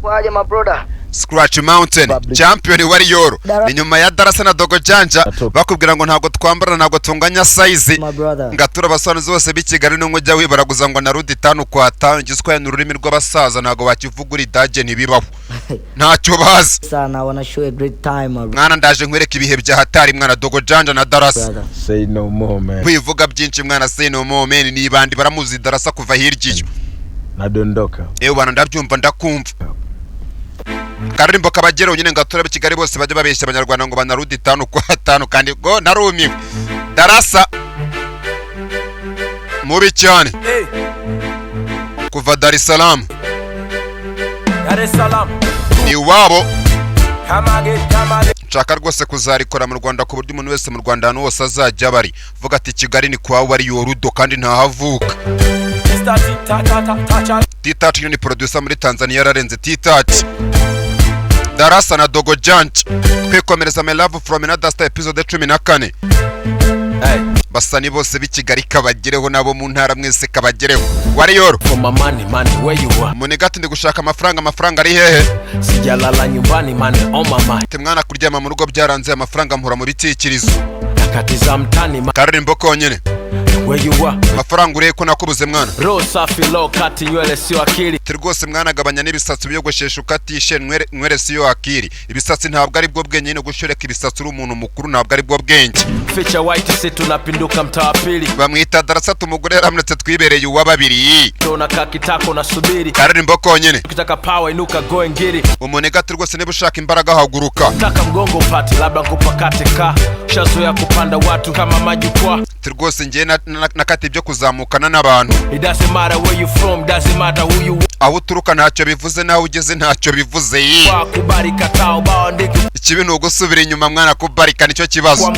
Kwaje my brother? Scratch Mountain champion Warrior ni nyuma ya Darasa na Dogo Janja bakubwira ngo ntago twambara ntago tunganya size ngatura abasobanuzi bose b'Ikigali n'umujya wibaraguza ngo na rudi 5 kwa 5 giswaye n'ururimi rw'abasaza ntago bakivugura idaje ntibibaho ntacyo bazi sana wanna show a great time mwana ndaje nkwereka ibihe bya hatari mwana Dogo Janja na Darasa say no more man kwivuga byinshi mwana say no more man ni bandi baramuzi Darasa kuva hirya nadondoka bana ndabyumva ndakumva Karimbo kabagero nyine ngatura b'Ikigali bose bajye babeshya abanyarwanda ngo banarudi 5 kwa 5 kandi go narumiwe Darasa mubi cyane kuva Dar es Salaam ni wabo nshaka rwose kuzarikora mu Rwanda ku buryo umuntu wese mu Rwanda hano wose azajya bari vuga ati Kigali ni kwa Warrior Rudo kandi ntahavuka T-Touch ni producer muri Tanzania yararenze T-Touch Darasa na Dogo Janja twikomereza My Love From Another Star episode 14 basa ni bose b'Ikigali kabagireho nabo mu ntara mwese kabagireho Warrior Munigati ndi gushaka amafaranga ari hehe sijalala nyumbani money on my mind temwana kuryama mu rugo byaranze amafaranga mpura mu bitikirizo nakatiza mtani Karimbo konyene where you are amafaranga uriye ko nakubuze mwana rosa filo kati nywele sio akili rwose mwana gabanya n'ibisatsi byogoshesha ukatishe nwere sio akili ibisatsi ntabwo ari bwo bwenye no gushoreka ibisatsi uri umuntu mukuru ntabwo ari bwo bwenge feature white se tunapinduka mtaa pili bamwita Darasa tumugore yaramnetse twibereye uwa babiri tona kakitako nasubiri Karimbo konyene ukitaka power inuka go and get it umunega rwose niba ushaka imbaraga haguruka taka mgongo pati labda kupakate ka shazoya kupanda watu kama majukwaa rwose ngiye nakati ibyo kuzamukana n'abantu it doesn't matter where you from doesn't matter who you aho uturuka ntacyo bivuze naho ugeze ntacyo bivuze kubarika tao baandiki ikibi ni ugusubira inyuma mwana kubarika nicyo kibazo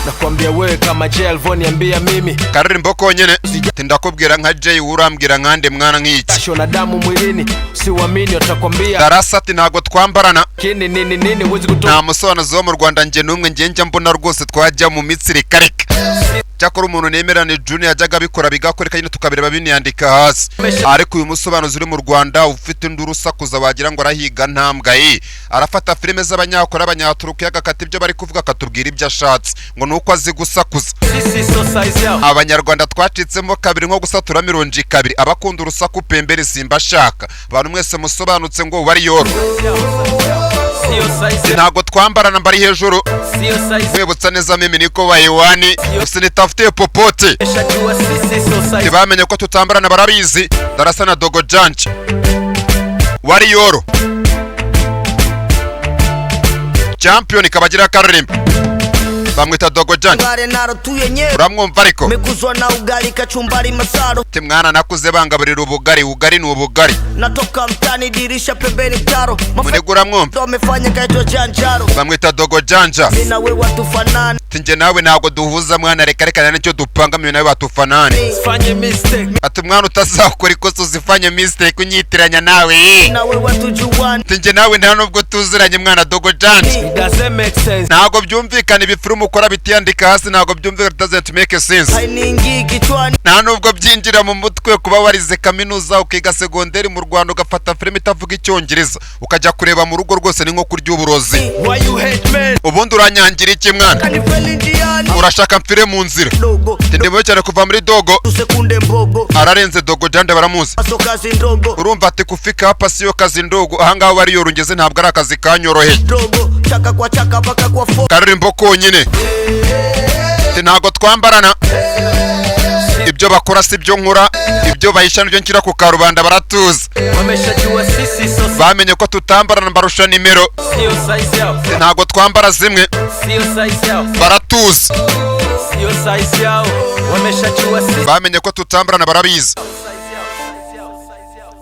nakwambia wewe kama Jelvo niambia mimi Karimbo konyene ndakubwira nka Jay urambwira nkande mwana nk'iki shona damu mwilini siuamini utakwambia Darasa ati ntago twambarana kini nini wezi kutoka nta musobanuzi wo mu Rwanda nje numwe ngiye njya mbona rwose twajya mu mitsiri kareka cyakora umuntu nemerane Junior yajyaga bikora bigakoreka nyine tukabireba biniyandika hasi ariko uyu musobanuzi uri mu Rwanda ufite induru sakuza wagira ngo arahiga ntambwa arafata filime z'abanyakora abanyaturuka yagakata ibyo bari kuvuga akatubwira ibyo ashatse ngo nuko azi gusakuza abanyarwanda twacitsemo kabiri nko gusatura mironji kabiri abakunda urusaku pembere simba shaka abantu mwese musobanutse ngo Warrior ntago twambarana mbari hejuru webutsa neza mimi niko bayiwani usinitafute popote tibamenye ko tutambarana barabizi Darasa na Dogo Janja Warrior champion kabagira Karimbo bamwita Dogo Janja uramwumva ariko mekuzwa na ugali kachumbari masaro timwana nakuze bangaburira ubugari ni ubugari natoka mtani dirisha pembeni taro munegura mwumva wamefanya kaitwa Janjaro bamwita Dogo Janja mimi na wewe watufanana tinje nawe ntago duhuza mwana reka nicyo dupanga mimi nawe batufanane fanye mistake ati mwana utazakora ikosa uzifanye mistake unyitiranya nawe na wewe watujuwana tinje nawe nta nubwo tuziranye mwana Dogo Janja it doesn't make sense ntago byumvikana ibifuru mukora bitiyandika hasi ntago byumvikana doesn't make sense haningi kichwani nta nubwo byinjira mu mutwe kuba warize kaminuza ukiga segonderi mu Rwanda ugafata filime itavuga icyongereza ukajya kureba mu rugo rwose ni nko kurya uburozi why you hate men ubundi uranyangira iki mwana urashaka mfire mu nzira ndimo cyane kuva muri Dogo sekunde mbogo ararenze Dogo Janja baramuzi kazi ndogo urumva ati kufika hapa siyo kazi ndogo ahangaho Warrior ngeze ntabwo ari akazi kanyoroheye dogo chaka kwa chaka paka kwa fo Karimbo konyine ntago twambarana ibyo bakora si byo nkora ibyo bayisha nibyo nkira ku karubanda baratuza wameshajua sisi so bamenye ko tutambarana barusha nimero sio size yao ntago twambara zimwe sio size yao baratuza sio size yao wameshajua sisi bamenye ko tutambarana barabizi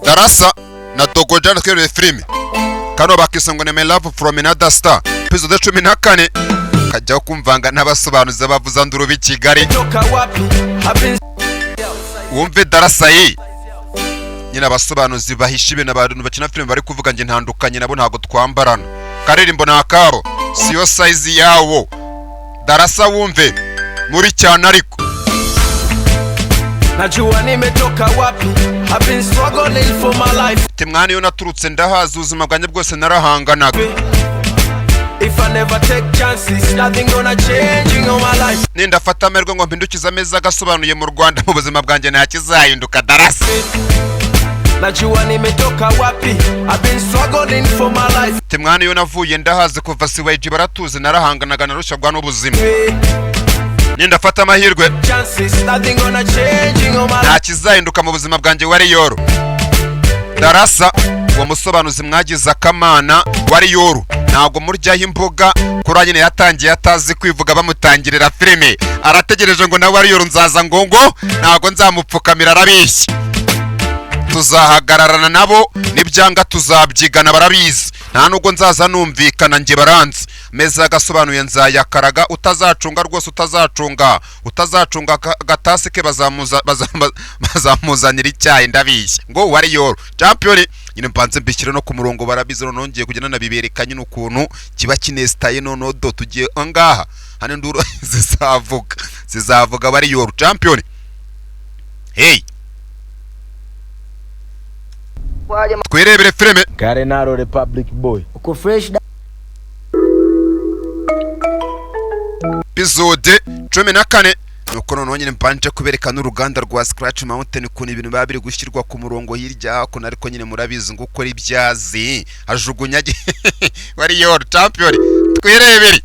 Darasa na Dogo Janja twere filime kano bakisongo ne My Love From Another Star episode 14 kajya kumvanga n'abasobanuza bavuza nduru b'Ikigali toka wapi wumve Darasa nyina abasobanuzi bahisha ibintu abantu bakina filime bari kuvuga nge ntandukanye nabo ntago twambarana Karimbo nakabo siyo size yawo Darasa wumve muri cyane ariko najua nimetoka wapi. I've been struggling for my life. Timwani yo naturutse ndahazi ubuzima bwanjye bwose narahanganaga. If I never take chances, nothing gonna change in all my life. Nindafata amerwe ngo mpindukiza ameza agasobanuye mu Rwanda mu buzima bwanjye nta kizahinduka darasa. Najua nimetoka wapi. I've been struggling for my life. Timwani yo navuye ndahazi kuva CYG baratuze narahanganaga narushagwa n'ubuzima. Nindafata amahirwe Chances, nothing gonna change in all my nta life. kizahinduka mu buzima bwanjye Warrior. Darasa uwo musobanuzi mwagize akamana Warrior ntago muryaho imboga kuri nyine yatangiye atazi kwivuga bamutangirira filime arategereje ngo na Warrior nzaza ngongo ntago nzamupfukamira arabishye. Tuzahagararana nabo nibyanga tuzabyigana barabizi nta nubwo nzaza numvikana nge baranze meza gasobanuye nzayakaraga utazacunga rwose utazacunga gatasi ke bazamuzanira icyayi ndabishye ngo Warrior champion nyine mpanze mbishyire no ku murongo barabizi nongeye kugenda nabiberekanye n'ukuntu kiba kinestaye nono do tugiye angaha hane nduro zizavuga Warrior champion. Hey twirebere filime Karenaro Republic Boy. Uko fresh da. episode 14 nuko none nyine mpanje kubereka n'uruganda rwa Scratch Mountain ukuntu ibintu biba biri gushyirwa ku murongo hirya hakuno ariko nyine murabizi ngo ukora ibyazi ajugunya Warrior champion twirebere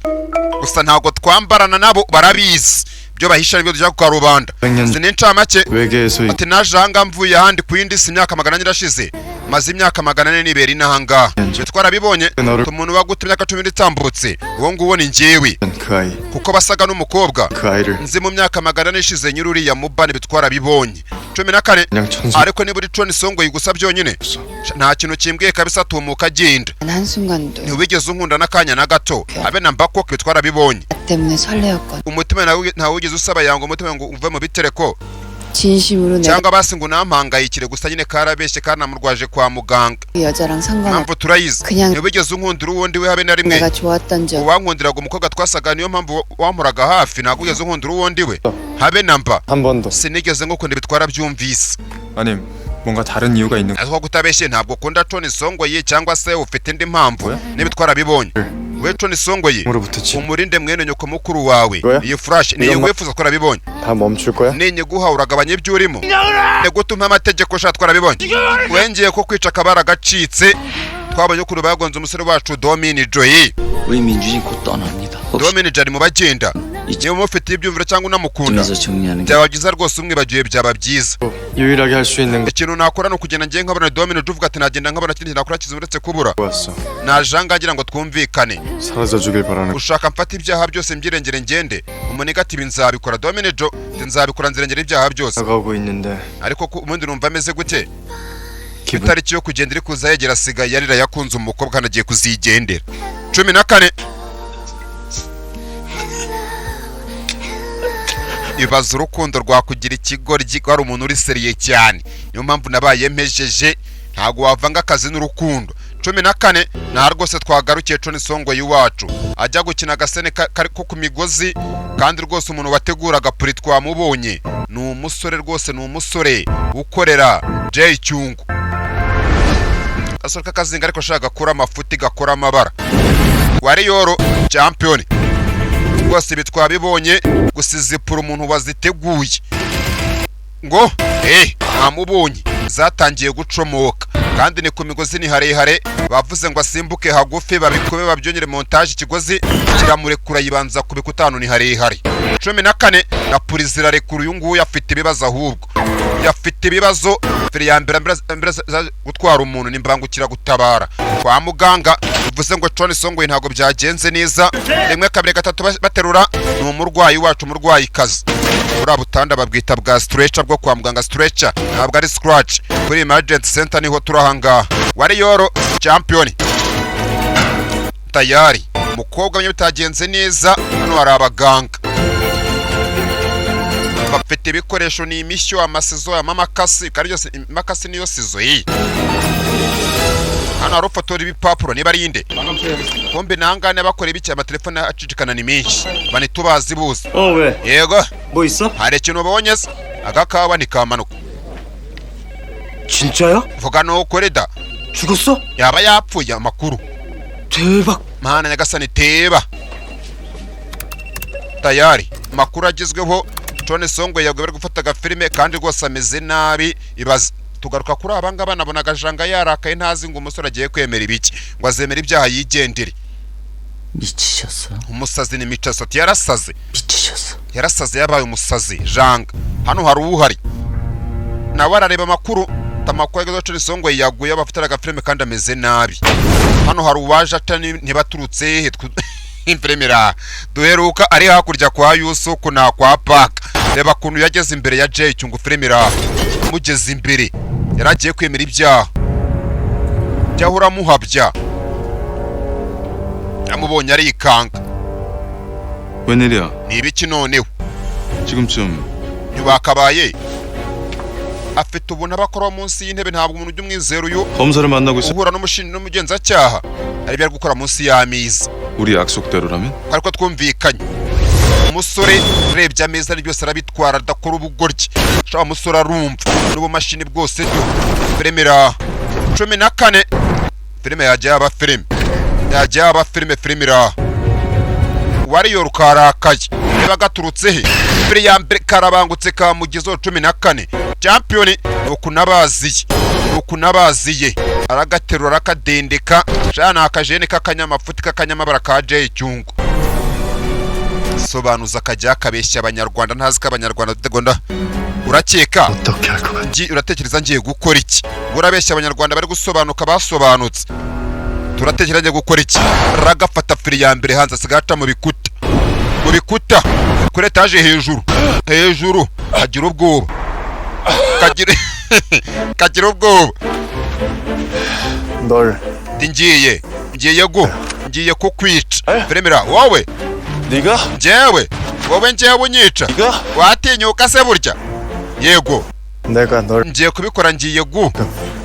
gusa ntago twambarana nabo barabizi byo bahisha nibyo tujya kwa rubanda sininca make ati najanga mvuye ahandi ku yindi si imyaka 400 irashize maze imyaka 400 nibera inahanga twarabibonye umuntu bagute imyaka 10 itambutse uwo nguwo ni njyewe kuko basaga n'umukobwa nzi mu myaka 400 ishize nyiruri ya mubane bitwarabibonye 14 ariko niba uri Tony Songo yigusa byonyine nta kintu kimbwiye kabisa tumuka agenda ntiwigeze unkunda n'akanya na gato abe namba ko bitwarabibonye umutima nawe wigeze usaba yango umutima ngo uve mu bitereko cyangwa basi ngo nampangayikire gusa nyine karabeshye kana murwaje kwa muganga mpamvu turayizi ntibigeze unkundira uwundi we habe na rimwe uwankundiraga umukobwa twasaga niyo mpamvu wampuraga hafi ntabwo ugeze unkundira uwundi we habe namba sinigeze ngukunda bitwara byumvise 아님 뭔가 다른 이유가 있는 aho kutabeshye ntabwo ukunda Tony Songo ye cyangwa se ufite indi mpamvu nibitwara bibonye we Tony Songo ye umurinde mwene nyoko mukuru wawe iyi flash ni wifuza gukora bibonye 다 멈출 거야? ninye guha uragabanye byurimo ne gutuma amategeko shatwara bibonye wengeye ko kwica kabara gacitse twabonye kuri bagonze umusore wacu Domini Joy 우리 민준이 곧 떠납니다. Domini Jari mu bagenda niyo mufite ibyumviro cyangwa unamukunda byabagiza rwose umwe bagiye byaba byiza 유일하게 할 수 있는 ikintu nakora no kugenda ngiye nkabona Domini uvuga ati nagenda nkabona kindi nakora kizuretse kubura 거였어. najanga agira ngo twumvikane 사라져 주길 바라는 ushaka mfata ibyaha byose mbirengere ngende umunega ati nzabikora Domini Jo nzabikora nzirengere ibyaha byose 나가고 있는데 ariko ubundi numva ameze gute itariki yo kugenda iri kuza yegera sigaye yarira yakunze umukobwa hanagiye kuzigendera 14 ibaza urukundo rwakugira ikigoryi ari umuntu uri seriye cyane niyo mpamvu nabaye mpejeje ntago wavanga akazi n'urukundo 14 nta rwose twagarukiye Tony Songo yiwacu ajya gukina agasene ko ku migozi kandi rwose umuntu wateguraga puri twamubonye ni umusore rwose ni umusore ukorera Jay Cyungu asoka kazinga ariko shaka kura amafuti gakora amabara Warrior champion rwose bitwabibonye gusizipura umuntu waziteguye ngo namubonye zatangiye gucomoka kandi ni ku migozi ni harehare bavuze ngo asimbuke hagufi babikube babyongere montage ikigozi kiramurekura yibanza kubikutano ni harehare 14 na purizira rekuru uyu nguyu afite ibibazo ahubwo yafite ibibazo feri ya mbere gutwara umuntu nimbangukira gutabara kwa muganga bivuze ngo Tony Songo ntago byagenze neza rimwe kabiri gatatu baterura ni umurwayi wacu umurwayi kazi kuri abutanda babwita bwa stretcher bwo kwa muganga stretcher ntabwo ari scratch kuri emergency center niho turahanga Warrior champion tayari umukobwa mwe bitagenze neza hano hari abaganga bafite ibikoresho ni imishyo amasizo amamakasi kandi yose makasi niyo sizo yi hano harofotora ibipapuro niba ari inde kombe nangane bakora ibiki amatelefone acicikana ni menshi bani tubazi buze 왜? yego 뭐 있어? hari ikintu babonye agakawa ntikamanuka. 진짜야? vuga nukuri da, 죽었어? yaba yapfuye amakuru. 대박. Mana nyagasani teba. Tayari makuru agezweho. John Songwe yagoye bari gufata agafilime kandi rwose ameze nabi. Ibaza tugaruka kuri abanga banabona agajanga yarakaye ntazi ngo umusore agiye kwemera ibiki ngo azemera ibyaha yigendere. 미치셨어요? Umusazi ni Michasati yarasaze. 미치셨어. Yarasaze yabaye umusazi janga. Hano hari uhari nawe arareba amakuru tamakuru agezweho. John Songwe yaguye abafite agafilime kandi ameze nabi. Hano hari uwaje atani ntibaturutse impremera duheruka ari hakurya kwa Yusu kuna kwa Park. Reba kuntu yageze imbere ya Jay cyungu Fremera mugeze imbere yaragiye kwemera ibyaha byahura muhabya yamubonye arikanga. 웬일이야? Ni ibiki noneho 지금쯤 ntibakabaye afite ubona bakora munsi y'intebe ntabwo umuntu ujya umwizera uyu 검사를 만나고 있어. uhura n'umushinja n'umugenzacyaha ari byo gukora munsi y'ameza. 우리 약속대로라면? ariko twumvikanye umusore urebye ameza ari byose arabitwara adakora ubugoryi. Shaka umusore arumva n'ubumashini bwose byo Fremera 14 filime yajya aba filime Fremera Warrior karakaye niba gaturutse he mbere ya mbere karabangutse ka mugezo 14 champion ukunabaziye aragaterura akadendeka shana akajene kakanyamafuti kakanyamabara ka Jay Cyungu. Sobanuza akajya kabeshya abanyarwanda ntazi ko abanyarwanda tutegonda. Urakeka 어떻게 할 것 같지? uratekereza ngiye gukora iki? Urabeshya abanyarwanda bari gusobanuka basobanutse. Turatekereza ngiye gukora iki? Ragafata fili ya mbere hanze asigaca mu bikuta kuri etaje hejuru agira ubwoba kagira ubwoba. 널 ngiye kukwica Fremera wowe 네가? njyewe unyica watinyuka se burya? Yego 내가 널 ngiye kubikora ngiye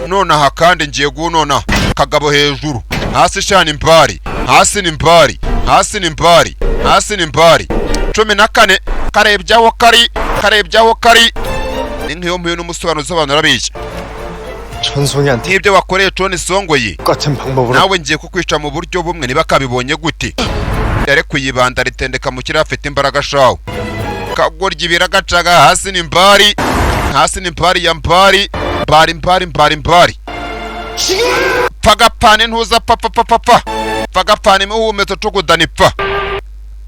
nonaha kandi ngiye nonaha kagabo hejuru hasi shani impari hasi ni impari 14 karebyaho kari ni nk'iyo mpuye n'umusobanuzi w'abantu arabeshya. 천송이한테 N'ibyo wakoreye John Songwe 똑같은 방법으로 nawe ngiye kukwica mu buryo bumwe niba kabibonye gute. Yare kuyibanda ritendeka mu kira afite imbaraga shawo kagorya ibiragacaga hasi ni impari ya impari pagapane ntuza pagapane muhumeto cugudanipa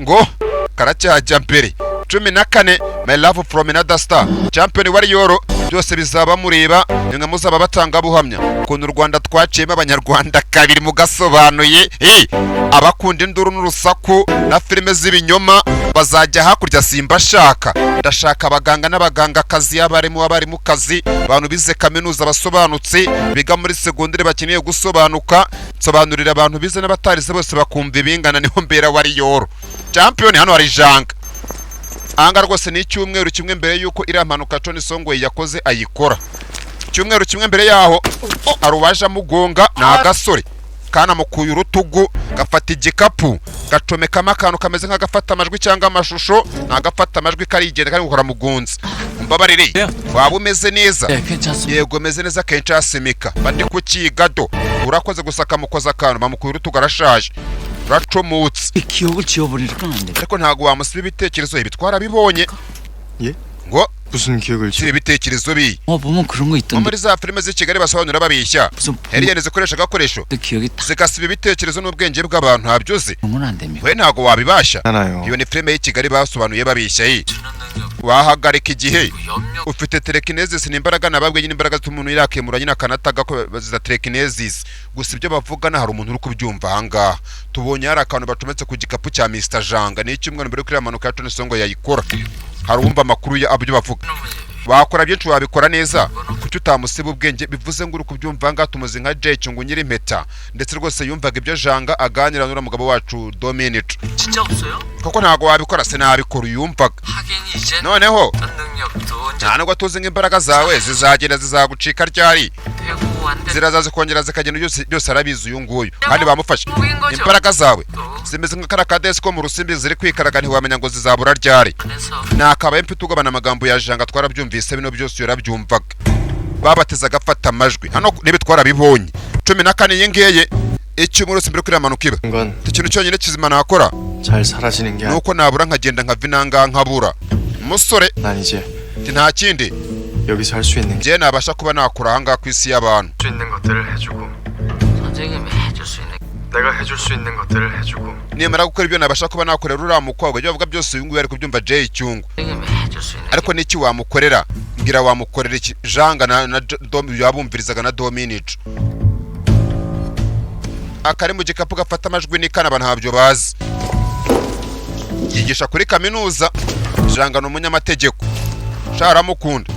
ngo karacyajya mbere 14 my love from another star champion Warrior byose bizaba mureba nimwe muzaba batanga buhamya kuntu u Rwanda twaciyemo abanyarwanda kabiri mugasobanuye abakunda induru n'urusaku na filime z'ibinyoma bazajya hakurya simba shaka ndashaka abaganga n'abagangakazi abarimu kazi abantu bize kaminuza basobanutse biga muri segondere bakeneye gusobanuka nsobanurira abantu bize n'abatarize bose bakumva ibingana niho mbera Warrior champion hano hari janga. Anga rwose ni icyumweru kimwe mbere yuko iriya mpanuka John Songwe yakoze ayikora. Icyumweru kimwe mbere yaho arubaje amugonga na agasore kana mukuye urutugu gafata igikapu gacomekamo akantu kameze nk'agafata amajwi cyangwa amashusho nagafata amajwi karigenda kandi gukora mugunzi. Mbabarire waba umeze neza? Yego meze neza kenshi asimika bandi kukigado urakoze gusaka mukoza akantu bamukuye urutugu arashaje racomutse 기억을 지워버리니까 안 돼. ariko ntago wamusiba ibitekerezo bitwara bibonye. 예? ngo 무슨 기억을 si ibitekerezo bi 보면 그런 거 있던데. muri za filime z'i Kigali basobanura babishya Eliane zikoresha agakoresho 그 기억이 다 zigasiba ibitekerezo n'ubwenge bw'abantu ntabyoze 그런 안 됩니다. we ntago wabibasha. 하나요. Iyo ni filime y'i Kigali basobanuye babishya wahagarika igihe ufite telekinesis n'imbaraga nababwe nyine imbaraga z'umuntu irakemura nyine akanataga ko baziza telekinesis gusa ibyo bavugana hari umuntu uri kubyumva ahangaha. Tubonye hari akantu bacometse ku gikapu cya Mr Janga ni icyumweru mbere kuri amanuka ya John Songwe yayikora. Hari umva amakuru ya abyo bavuga wakora byinshi wabikora neza kuki utamusiba ubwenge bivuze ngo uri kubyumva ngaha tumuzi nka Jay Cyungu nyiri impeta ndetse rwose yumvaga ibyo Janga aganira n'ura mugabo wacu Dominic. 진짜 없어요? Koko ntago wabikora se nabikora yumvaga 하긴 이제 noneho 능력도 nta nubwo tuzi nk'imbaraga zawe zizagenda zizagucika ryari 되고 안 돼. ziraza zikongera zikagenda byose arabizi uyu nguyu kandi bamufashe 무인 거죠. imbaraga zawe 또 zimeze nk'akarakadesi ko mu rusimbi ziri kwikaraga ntiwamenya ngo zizabura ryari 안에서 nakabaye mfite ugabana amagambo ya janga twarabyumvise bino byose yarabyumvaga babatezaga afata amajwi hano nibi twarabibonye 14 yengeye icyumweru simbere kuri amanuka iba 건 ikintu cyonyine kizima nakora 잘 사라지는 게 아니야. nuko nabura nkagenda nka vinanga nkabura umusore 난 이제 nta kindi 여기서 할 수 있는 게 njye nabasha kuba nakura ahangaha ku isi y'abantu 수 있는 것들을 해주고 선생님이 해줄 수 있는 내가 해줄 수 있는 것들을 해주고 nimara gukora ibyo nabasha kuba nakorera uriya mukobwa ibyo bavuga byose uyu nguyu ari kubyumva Jay Cyungu 선생님이 해줄 수 있는 ariko niki wamukorera mbwira wamukorera iki janga na yabumvirizaga na Dominic akari mu gikapu gafata amajwi n'ikana abantu ntabyo bazi yigisha kuri kaminuza janga ni umunyamategeko sharamukunda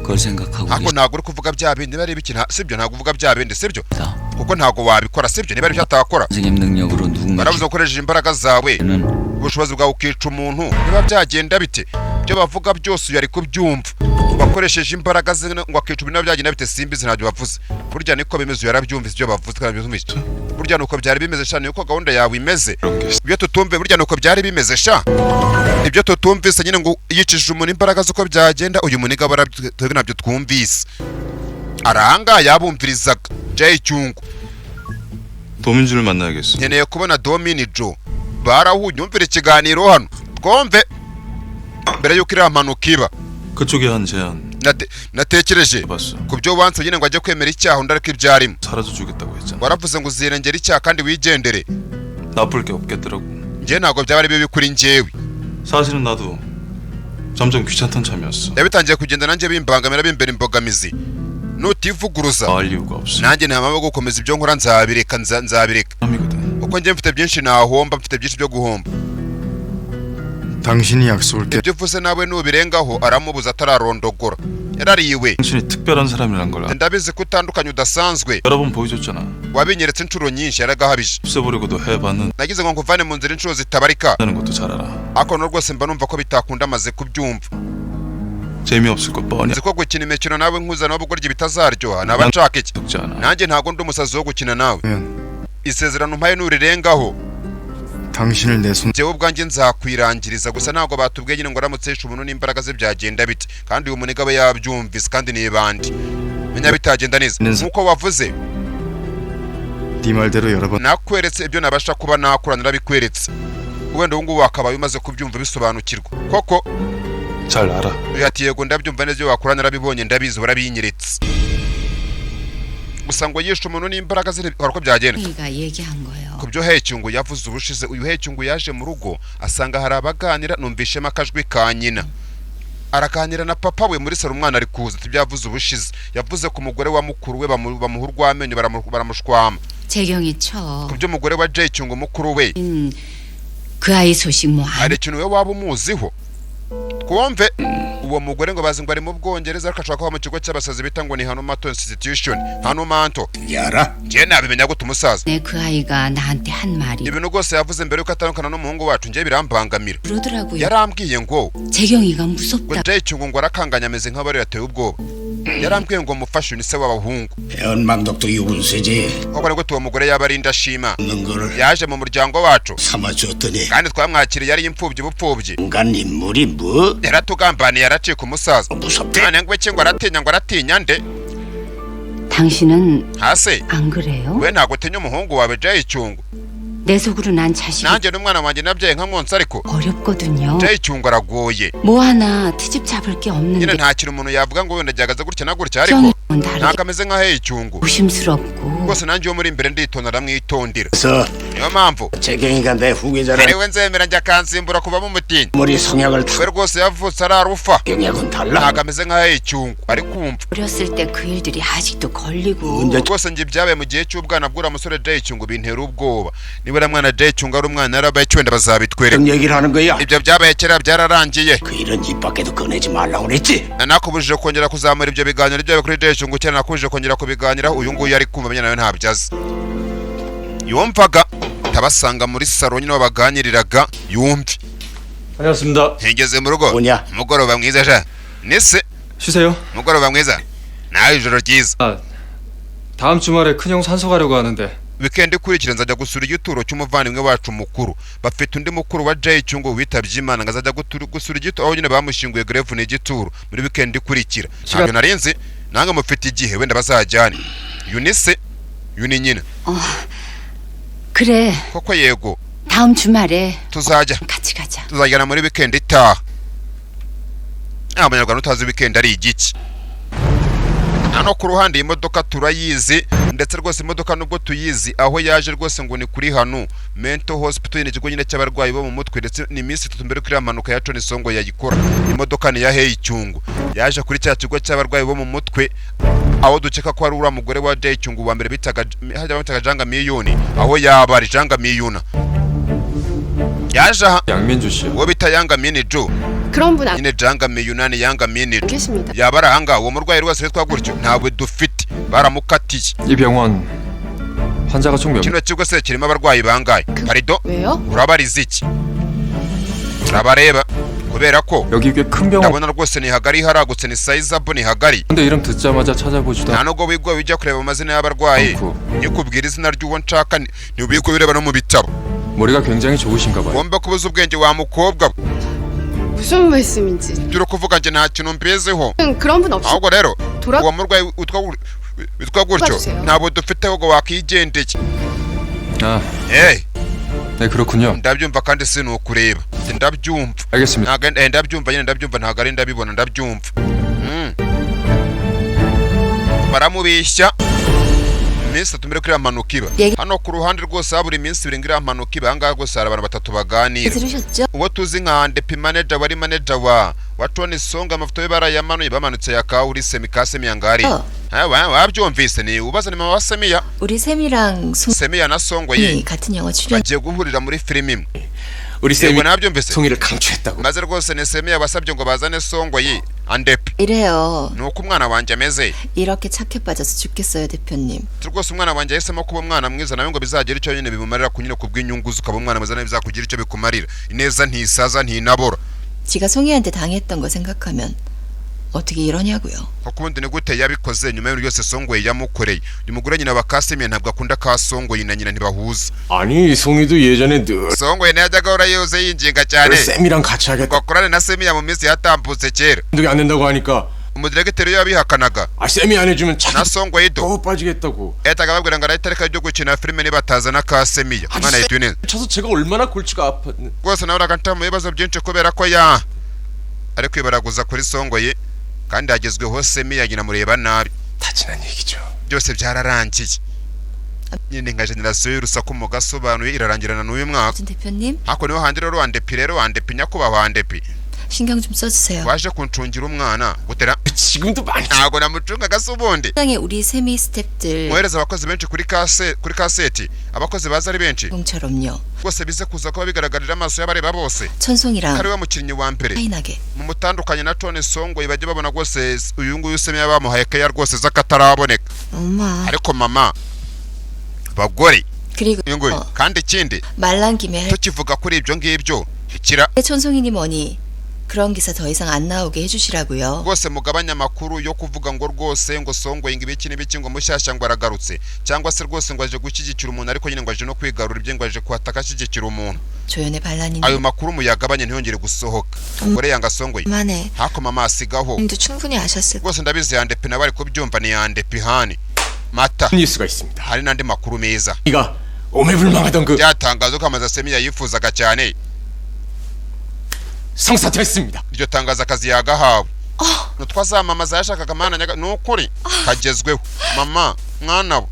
걸 생각하고 ako ntabwo uri kuvuga bya bindi bari biki sibyo ntabwo uvuga bya bindi sibyo 있다. kuko ntabwo wabikora sibyo niba ari byo atakora 선생님 능력으로 누군가 baravuze gukoresha imbaraga zawe 는 ubushobozi bwawe ukica umuntu niba byagenda bite ibyo bavuga byose uyu ari kubyumva bakoresheje imbaraga ze ngo akica umuntu byagenda bite simbizi ntabyo bavuze burya niko bimeze uyu yarabyumvise ibyo bavuze kandi byumvise burya nuko byari bimeze sha nuko gahunda yawe imeze 그런 게 있어. ibyo tutumve burya nuko byari bimeze sha ibyo tutumvise nyine ngo yicishije umuntu imbaraga z'uko byagenda uyu muniga twebwe nabyo twumvise aranga yabumvirizaga Jay Cyungu 도민주를 만나야겠어. nkeneye kubona Domini Jo barahuye umvira ikiganiro hano twumve mbere yuko iriya mpanuka iba 그쪽에 한 제안 natekereje 해봤어. ku byo wanse nyine ngo ajye kwemera icyaha undi ariko ibyarimo 사라져주겠다고 했잖아. waravuze ngo uzirengera icyaha kandi wigendere 나쁠 게 없겠더라고. njye ntabwo byaba ari bibi kuri njyewe 사실은 나도 점점 귀찮던 참이었어. yabitangiye kugenda nanjye bimbangamira bimbera imbogamizi nutivuguruza 나을 이유가 없어. nanjye nta mpamvu yo gukomeza ibyo nkora nzabireka nzabireka 참이거든. kuko njye mfite byinshi nahomba mfite byinshi byo guhomba 당신이 약속을 깨. ibyo uvuze nawe nubirengaho aramubuza atararondogora yarariwe 당신이 특별한 사람이란 걸 ndabizi ko utandukanye udasanzwe 여러 번 보여줬잖아. wabinyeretse inshuro nyinshi yaragahabije 없애버리고도 해봤는 nagize ngo nkuvane mu nzira inshuro zitabarika 다는 것도 잘 알아. ariko no rwose mba numva ko bitakunda amaze kubyumva 재미없을 거 뻔히 nzi ko gukina imikino nawe nkuza nawe ubugoryi bitazaryoha naba nshaka iki 적지 않아. nanjye ntabwo ndi umusazi wo gukina nawe 면 isezerano mpaye nurirengaho 당신을 내 손. njyewe ubwanjye nzakwirangiriza gusa ntabwo batubwiye nyine ngo aramutse yishe umuntu n'imbaraga ze byagenda bite kandi uyu muniga aba yabyumvise kandi ni bandi menya bitagenda neza neza. nk'uko wavuze 네 말대로 여러 번 nakweretse ibyo nabasha kuba nakora narabikweretse wenda ubu ngubu wakabaye umaze kubyumva bisobanukirwa koko 잘 알아. ati yego ndabyumva neza iyo wakora narabibonye ndabizi warabinyeretse gusa ngo yishe umuntu n'imbaraga ze hari uko byagenda 이가 얘기한 거예요. ku byo Hecyungu yavuze ubushize uyu Hecyungu yaje mu rugo asanga hari abaganira numvishemo akajwi ka nyina araganira na papa we muri saro umwana ari kuza tibyavuze ubushize yavuze ku mugore wa mukuru we bamuha urwamenyo baramushwama 재경이 쳐. ku byo umugore wa Jay Cyungu mukuru we 그 아이 소식 뭐 hari ikintu we waba umuziho twumve uwo mugore ngo bazi ngo ari mu Bwongereza ariko ashobora kuba mu kigo cy'abasazi bita ngo ni Hanumanto Institution Hanumanto yara njye nabimenya gute umusaza 내 그 아이가 나한테 한 말이 ibintu rwose yavuze mbere yuko atandukana n'umuhungu wacu njye birambangamira 그러더라고요. yarambwiye ngo 재경이가 ngo 무섭다. Jay Cyungu ngo arakanganya ameze nk'abari yateye ubwoba yarambwiye ngo mufashe ni se w'abahungu 배은망덕도 유분세지 koko nibwo uwo mugore yaba ari indashima 없는 거를 yaje mu muryango wacu 삼아줬더니 kandi twamwakiriye ari imfubyi bupfubyi 인간 인물이 뭐 yaratugambaniye yaracika umusaza 무섭대 none ngo iki ngo aratinya nde 당신은 hasi 안 그래요? we ntabwo utinya umuhungu wawe Jay Cyungu 내 속으로 난 자식이 nanjye n'umwana wanjye nabyaye nka mwonsa ariko 어렵거든요. Jay Cyungu aragoye 뭐 하나 트집 잡을 게 nyine 없는데 nta kintu umuntu yavuga ngo wenda gyagaza gutya na gutya ariko 정은 다르게 ntabwo ameze nka Hey Cyungu 조심스럽고 rwose nanjye uwo muri imbere nditonda ndamwitondera 그래서 niyo mpamvu 재경이가 내 후계자라 ariwe nzemera njya akansimbura kuvamo umutini 머리 성향을 we rwose yavutse ari arufa 경약은 달라 ntabwo ameze nka Hey Cyungu ari kumva 어렸을 때 그 일들이 아직도 걸리고 언제 rwose njye ibyabaye mu gihe cy'ubwana bw'uriya musore Jay Cyungu bintera ubwoba niba uriya mwana Jay Cyungu ari umwana yarabaye wenda bazabitwereka 그런 얘기를 하는 거야 ibyo byabaye kera byararangiye 그 일은 입 밖에도 꺼내지 말라고 그랬지 nakubujije kongera kuzamura ibyo biganiro byawe kuri Jay Cyungu cyane nakubujije kongera kubiganiraho uyu nguyu ari kumva nawe ntabyo azi yumvaga tabasanga muri saro nyine baganiriraga yumve 다녀왔습니다. ngeze mu rugo 뭐냐 umugoroba mwiza sha nise 쉬세요. umugoroba mwiza nawe ijoro ryiza. 다음 주말에 큰형 산소 가려고 하는데 weekend ikurikira nzajya gusura igituro cy'umuvandimwe wacu mukuru. Bafite undi mukuru wa Jay Cyungo witabye Imana, ngazajya gusura igituro aho nyine bamushyinguye grave n'igituro muri weekend ikurikira. Ntabyo narenze nanga mufite igihe wenda bazajyane. Yunise yuni nyina. 그래. koko yego 다음 주말에 tuzajya 같이 가자. tuzajyana muri weekend itaha. Abanyarwanda utazi weekend ari igiki. Hano ku ruhande imodoka turayizi, ndetse rwose imodoka nubwo tuyizi aho yaje rwose ngo ni kuri hano mental hospital ni ikigo nyine cy'abarwayi bo mu mutwe, ndetse ni iminsi 3 mbere kuri amanuka ya Tony Songo yayikora. Imodoka ni ya Hey Cyungu yaje kuri cya kigo cy'abarwayi bo mu mutwe, aho dukeka ko ari ura mugore wa Jay Cyungu wa mbere bitaga Janga Miyuni, aho yabari Janga Miyuna yaje aha 양민주 씨. uwo bita Yanga Mini Jo. 그런 분 안 nyine Janga Miyunani Yanga Mini Jo 계십니다. yabara hanga uwo murwayi rwose witwa gutyo ntabwo dufite, baramukatiye. 이 병원 환자가 총 몇? kino kigo se kirimo abarwayi bangaye? Parido, 왜요? urabariza iki? urabareba kubera ko 여기 꽤 큰 병원. ndabona rwose ni hagari haragutse, ni sizable ni hagari. 근데 이름 듣자마자 찾아보지도 nta nubwo wigwa wijya kureba amazina y'abarwayi, nikubwira izina ry'uwo nshaka ntibiko bireba no mu bitabo. 머리가 굉장히 좋으신가 봐요. womba kubuza ubwenge wa mukobwa. 무슨 말씀인지. turi kuvuga nje nta kintu mbiziho. 그런 분 없이 ahubwo rero 돌아 uwo murwayi witwa gutyo 봐주세요. ntabwo dufite ahubwo wakigendeye. 아, 네 그렇군요. ndabyumva kandi si nukureba, ndabyumva. 알겠습니다. ndabyumva nyine ndabyumva, ntabwo ari ndabibona, ndabyumva. baramubeshya iminsi 3 mbere kuri amanuka iba hano ku ruhande rwose habura iminsi 2 ngira amanuka iba. Ahangaha rwose hari abantu batatu baganira. 들으셨죠? uwo tuzi nka Ndepi manager wari manager wa Tony Songo, amafoto ye barayamanuye bamanutse ya Kauri Semikasemi yangari. wabyumvise ni ubaza ni mama wa Semiya. 우리 샘이랑 Semiya na Songo ye 같은 영화 출연. bagiye guhurira muri filimi imwe. 우리 yego 쌤이 nabyumvise. 송이를 강추했다고. maze rwose ni Semiya basabye ngo bazane Songo ye Andepi. 이래요. nuko umwana wanjye ameze 이렇게 착해 빠져서 죽겠어요, 대표님. rwose umwana wanjye yahisemo kuba umwana mwiza, nawe ngo bizagira icyo nyine bimumarira kunyine kubw'inyungu ukaba umwana mwiza nawe bizakugira icyo bikumarira. ineza ntisaza ntinabora. 지가 송이한테 당했던 거 생각하면 어떻게 이러냐고요. kuko ubundi ni gute yabikoze nyuma y'ibintu byose Songo yamukoreye. uyu mugore nyina bakasemiye ntabwo akunda ka Songo na nyina ntibahuza. 아니 송이도 예전에 늘 Songo najyaga ahora yose yinginga cyane 쌤이랑 같이 ngo 하겠다. akorane na Semiya mu minsi yatambutse kera. 감독이 안 된다고 하니까 umudiregiteri yabihakanaga 아 쌤이 안 해주면 na Songo yido 더 빠지겠다고. yahitaga babwira ngo arahita reka ryo gukina filime nibataza ka Semiya. umwana yitwa neza 쳐서 제가 얼마나 골치가 아팠는데. rwose nawe uraganta mu bibazo byinshi kubera ko ari kwibaraguza kuri Songo ye, kandi yagezweho Semiya nyina mureba nabi. 다 지난 얘기죠. byose byararangiye. nyine nka generasiyo y'urusaku mu gasobanuye irarangirana n'uyu mwaka. 진 대표님, hako niho handi rero Andepi, rero Andepi nyakubahwa Andepi 신경 좀 써주세요. waje kuncungira umwana gutera. 지금도 많이. ntago namucungaga se ubundi. 세상에 우리 세미 스탭들 mwohereza abakozi benshi kuri kaseti, abakozi baza ari benshi 공처럼요. rwose bize kuza kuba bigaragarira amaso y'abareba bose. 천송이랑 kari we mukinnyi wa mbere 타인하게. mu mutandukanye na Tony Songo bajye babona rwose uyu nguyu Semiya bamuhaye keya rwose z'akataraboneka. 엄마. ariko mama bagore 그리고 uyu nguyu kandi ikindi 말란 김에 할 tukivuga kuri ibyo ngibyo ikira 천송이니 뭐니 그런 기사 더 이상 안 나오게 해주시라고요. rwose mugabanya amakuru yo kuvuga ngo rwose ngo Songo inga ibiki n'ibiki ngo mushyashya ngo aragarutse, cyangwa se rwose ngo aje gushyigikira umuntu ariko nyine ngo aje no kwigarura ibye ngo aje kuhataka ashyigikira umuntu. 조연의 반란이니 ayo makuru muyagabanye ntiyongere gusohoka. gore yanga Songo ye 그만해. hako mama asigaho 님도 충분히 아셨을 rwose ndabizi Andepi nawe ari kubyumva ni Andepi hani mata. 뉴스가 있습니다. hari n'andi makuru meza 이가 오매불망하던 그 byatangazo ko amaza Semiya yifuzaga cyane 성사됐습니다. iryo tangazo akazi yagahawe. twazamamaza yashakaga mana nukuri kagezweho. mama mwana we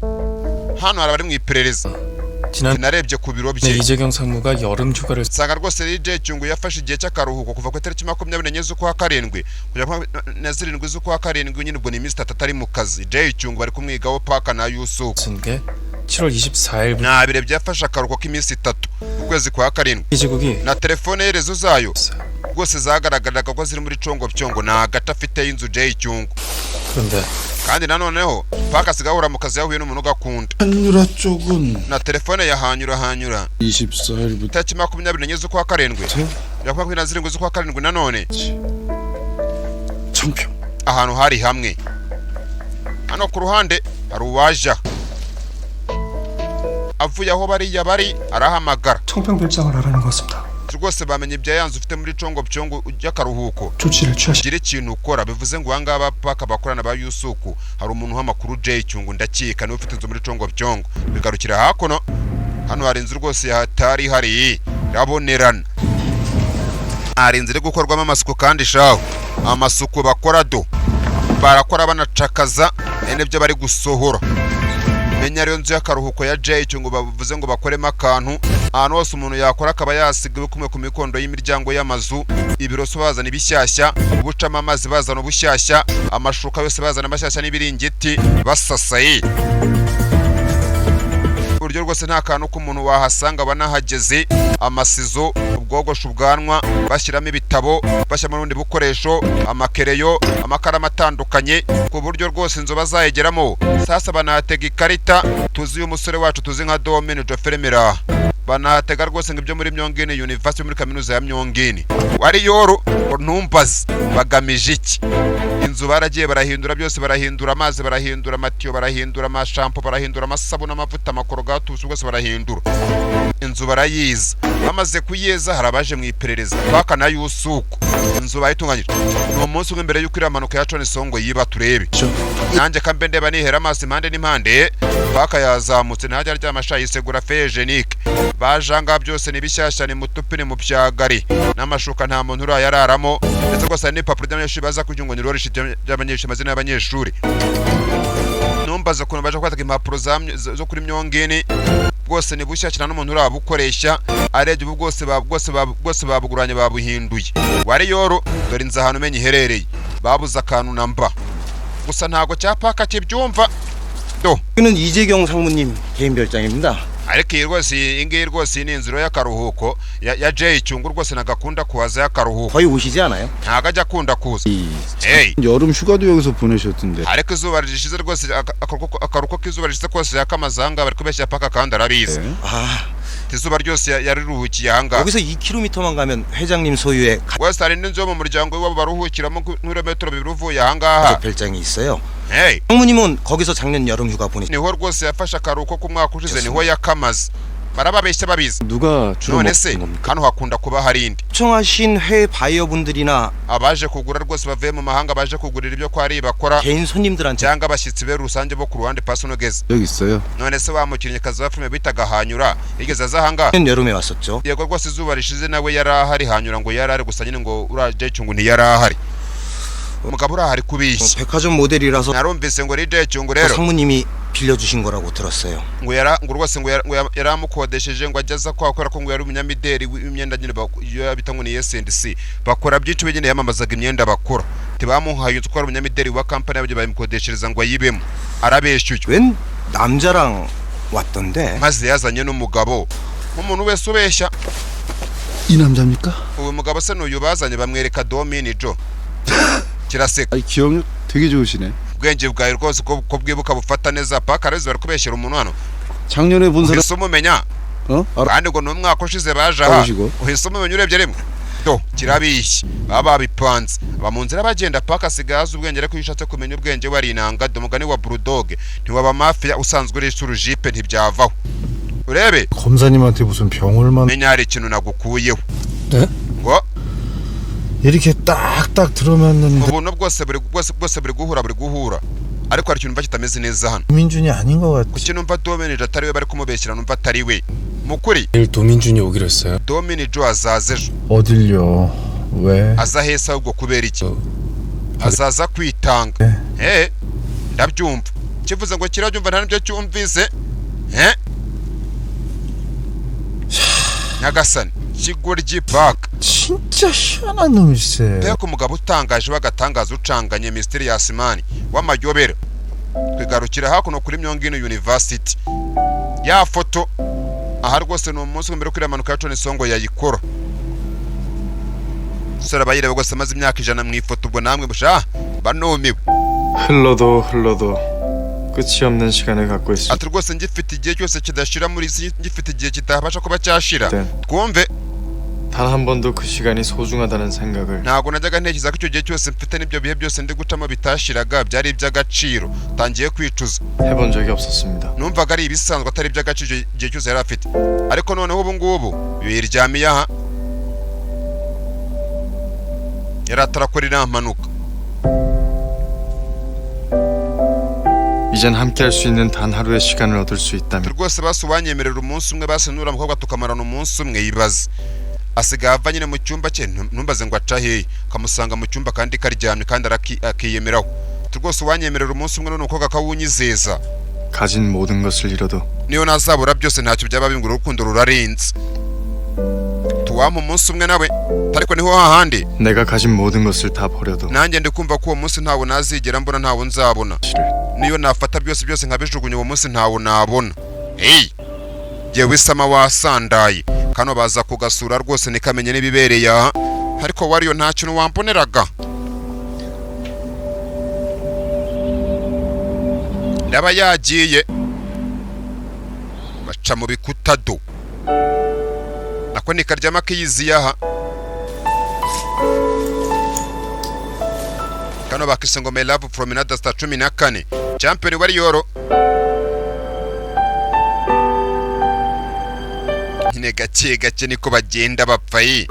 hano hari abari mu iperereza. 지난 narebye ku biro 네, bye 이재경 상무가 여름 휴가를 nsanga rwose Jay Cyungu yafashe igihe cy'akaruhuko kuva ku itariki 24 z'ukwa karindwi kujya na 7 z'ukwa karindwi. nyine ubwo ni iminsi 3 atari mu kazi. Jay Cyungu bari kumwigaho paka na Yusuf. 쓴 게 7월 24일부터 nabirebye yafashe akaruhuko k'iminsi 3 ukwezi kwa karindwi. 시국이 na telefone yerezo zayo rwose zagaragaraga ko ziri muri congo byongo na agata afite y'inzu Jay Cyungu. 그런데 kandi nanoneho paka asigahura mu kazi yahuye n'umuntu ugakunda. 한유라 쪽은 na telefone ya hanyura 24일부터 tariki 24 z'ukwa karindwi yakwa 27 z'ukwa karindwi nanone 청평 ahantu hari hamwe hano ku ruhande hari uwaje avuye aho bariya bari arahamagara. 청평별장을 하라는 것 같습니다. rwose bamenye ibya yanzu ufite muri congo byongo y'akaruhuko 조치를 취하시. gira ikintu ukora bivuze ngo wangaba paka bakorana ba Yusuku hari umuntu w'amakuru Jay Cyungu ndakika niwe ufite inzu muri congo byongo bigarukira hakono hano hari inzu rwose hatari hari rabonerana hari inzu iri gukorwamo amasuku kandi shaho amasuku bakora do barakora banacakaza n'ibyo bari gusohora. Menya ariyo nzu y'akaruhuko ya Jay Cyungu bavuze ngo bakoremo akantu ahantu hose umuntu yakora akaba yasigaye kumwe ku mikondo y'imiryango y'amazu ibiroso bazana ibishyashya ubucama amazi bazana ubushyashya amashuka yose bazana amashyashya n'ibiringiti basasaye. Uryo rwose nta kantu k'umuntu wahasanga banahageze amasizo ubwogosha ubwanwa bashyiramo ibitabo bashyiramo n'ubundi bukoresho amakereyo amakaramu atandukanye ku buryo rwose inzu bazayegeramo. Sasa banatega ikarita tuzi uyu musore wacu tuzi nka Domine Joferemera banatega rwose ngo ibyo muri Myongini University muri kaminuza ya Myongini wari yoro ntumbaze bagamije iki. Inzu baragiye barahindura byose barahindura amazi barahindura amatiyo barahindura amashampo barahindura amasabune amavuta amakorogato rwose barahindura inzu barayiza bamaze kuyeza harabaje mu iperereza paka na Yusuku inzu bayitunganyije no munsi umwe mbere yuko iramanuka ya Chone Songo yiba turebe nanjye kambe ndeba nihera amazi impande n'impande paka yazamutse ntajya ry'amasha yisegura fejenike bajanga byose nibishyashya ni mutupi ni mupyagari n'amashuka nta muntu urayararamo ndetse rwose ni papuro y'abanyeshuri baza kugira ngo ry'abanyeshuri amazina y'abanyeshuri numbaza kuntu baje kwataka impapuro zo kuri Myongini bwose ni bushyashya n'umuntu urabukoresha arebye ubu bwose babuguranye babuhinduye wari yoro dore inza ahantu menye iherereye babuza akantu namba gusa ntago cyapaka kibyumva do. 여기는 이재경 상무님 개인 별장입니다. ariko iyi rwose ingiyi rwose ni inzira y'akaruhuko ya Jay Cyungu rwose nagakunda kuhaza y'akaruhuko 거의 오시지 않아요? ntago ajya akunda kuza. Hey 여름 휴가도 여기서 보내셨던데. ariko izuba rishize rwose akaruko k'izuba rishize kose yakamazanga bari kubeshya paka kandi arabizi. izuba ryose yariruhukiye ahanga 여기서 2km만 가면 회장님 소유의 rwose hari n'inzu yo mu muryango w'iwabo baruhukiramo nk'ibirometero 2 uvuye ahangaha 별장이 있어요. hey 상무님은 거기서 작년 여름 휴가 보내셨. niho rwose yafashe akaruko k'umwaka ushize niho yakamaze barababeshya babizi. 누가 주로 none se 먹는 겁니까? hano hakunda kuba hari indi 초청하신 해외 바이어분들이나 abaje kugura rwose bavuye mu mahanga baje kugurira ibyo kwari bakora 개인 손님들한테 cyangwa abashyitsi be rusange bo ku ruhande personal guest. 여기 있어요. none se wa mukinnyikazi wa filime bitaga Hanyura yigeze aza ahanga 여름에 왔었죠. yego rwose izuba rishize nawe yari ahari Hanyura ngo yari ari gusa nyine ngo uraje Cyungu ntiyari ahari umugabo urahari kubishya. 백화점 모델이라서 narumvise ngo Jay Cyungu rero 상무님이 빌려주신 거라고 들었어요. ngo rwose ngo yaramukodesheje ngo ajyaza kwakora ko ngo yari umunyamideli w'imyenda nyine bita ngo ni S&C bakora byinshi bigene yamamazaga imyenda bakora tibamuhaye uko ari umunyamideli wa company y'abyo bayimukodeshereza ngo ayibemo arabeshyuye 웬 남자랑 왔던데. maze yazanye n'umugabo nk'umuntu wese ubeshya. 이 남자입니까? uyu mugabo se n'uyu bazanye bamwereka Domine Jo kiraseka. 아니 기억력 되게 좋으시네. ubwenge bwawe rwose ko bwibuka bufata neza paka rezi bari kubeshyera umuntu hano 작년에 본 사람 uhise umumenya kandi ngo n'umwaka ushize baje aha uhise umumenya urebye rimwe do kirabishye baba babipanze aba mu nzira bagenda paka asigaye azi ubwenge ariko iyo ushatse kumenya ubwenge wari inanga umugani wa Bulldog ntiwaba mafia usanzwe urisha urujipe ntibyavaho urebe 검사님한테 무슨 병을 만 menya hari ikintu nagukuyeho 네? ngo 이렇게 딱딱 들어맞는데 ubuntu bwose buri guhura ariko hari ikintu mva kitameze neza hano 민준이 아닌 것 같아. kuki numva Domine Jo atari we bari kumubeshyira numva atari we mukuri 내일 도민준이 오기로 했어요. Domine Jo azaza ejo 어딜요? 왜? aza hesa ahubwo kubera iki azaza kwitanga ndabyumva kivuze ngo kirabyumva nta nibyo cyumvise nyagasani kigoryi paka 진짜 희한한 놈일세. mbega umugabo utangaje w'agatangaza ucanganye Mysterious Man w'amayobera kwigarukira hakuno kuri Myongini University ya foto aha rwose ni umunsi mbere kuri amanuka ya Chone Songo yayikora sura bayireba rwose amaze imyaka 100 mu ifoto ubwo namwe busha banumiwe 흘러도 끝이 없는 시간을 갖고 있습니다. ati rwose ngifite igihe cyose kidashira muri isi ngifite igihe kitabasha kuba cyashira twumve 단 한 번도 그 시간이 소중하다는 생각을 ntabwo najyaga ntekereza ko icyo gihe cyose mfite n'ibyo bihe byose ndi gucamo bitashiraga byari iby'agaciro tangiye kwicuza 해본 적이 없었습니다. numvaga ari ibisanzwe atari iby'agaciro igihe cyose yari afite ariko noneho ubu ngubu biryamiye aha yari atarakora iriya mpanuka 이젠 함께 할 수 있는 단 하루의 시간을 얻을 수 있다면 rwose basi ubanyemerera umunsi umwe basi nura mukobwa tukamarana umunsi umwe yibaze asigaye ava nyine mu cyumba cye ntumbaze ngo aca hehe kamusanga mu cyumba kandi karyamye kandi akiyemeraho rwose ubanyemerera umunsi umwe none umukobwa akawunyizeza 가진 모든 것을 잃어도 niyo nazabura byose ntacyo byaba bingura urukundo rurarenze tuwampa umunsi umwe nawe ariko niho hahandi 내가 가진 모든 것을 다 버려도 nanjye ndi kumva ko uwo munsi ntawo nazigera mbona ntawo nzabona niyo nafata byose nkabijugunya uwo munsi ntawo nabona hey yewe sama wasandaye kano baza kugasura rwose nikamenye nibibereye aha ariko wariyo nta kintu wamponeraga ndaba yagiye baca mu bikuta do nako nikaryama kiyiziye aha kano bakise ngo my love from another star 14 champion warrior nyine gake niko bagenda bapfaye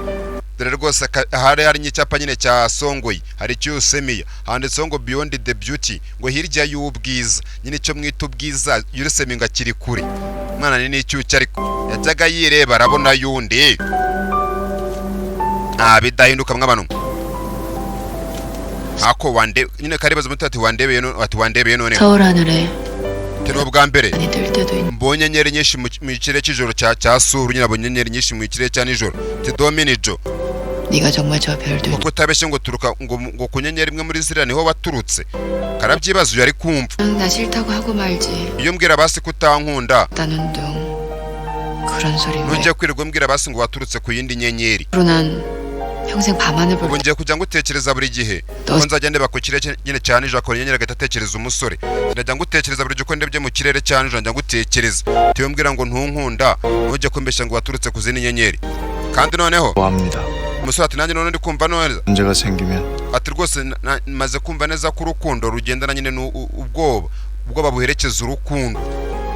dore rwose hari n'icyapa nyine cya songoyi hari cyusemiya handitseho ngo beyond the beauty ngo hirya y'ubwiza nyine cyo mwita ubwiza yurusemi ngo akiri kure mwana ni n'icyucyo ariko yajyaga yireba arabona yundi bidahinduka mw'abantu ako wande nyine karibaza mutu ati wandebeye none 서울 하늘에 tino bwa mbere 많이 뜰 때도 있는 mbonye nyeri nyinshi mu kirere cy'ijoro cya suru nyine abonye nyeri nyinshi mu kirere cya nijoro tidominijo 네가 정말 저 별들 kuko utabeshye ngo turuka ngo ku nyenyeri imwe muri ziriya niho waturutse karabyibaza uyu ari kumva 나 싫다고 하고 말지 iyo mbwira basi ko utankunda 나는 둥 그런 소리 왜 ntujye kwirirwa mbwira basi ngo waturutse ku yindi nyenyeri 앞으로 난 평생 밤하늘 ubu 볼 ngiye kujya ngutekereza buri gihe 너- ko nzajya ndeba ku kirere nyine cya nijoro akora inyenyeri agahita atekereza umusore ndajya ngutekereza buri gihe uko ndebye mu kirere cya nijoro njya ngutekereza tiyo mbwira ngo ntunkunda ntujye kumbeshya ngo waturutse ku zindi nyenyeri kandi noneho 좋아합니다. umusore ati nanjye none ndi kumva neza 문제가 생기면 ati rwose maze kumva neza ko urukundo rugendana nyine ubwoba buherekeza urukundo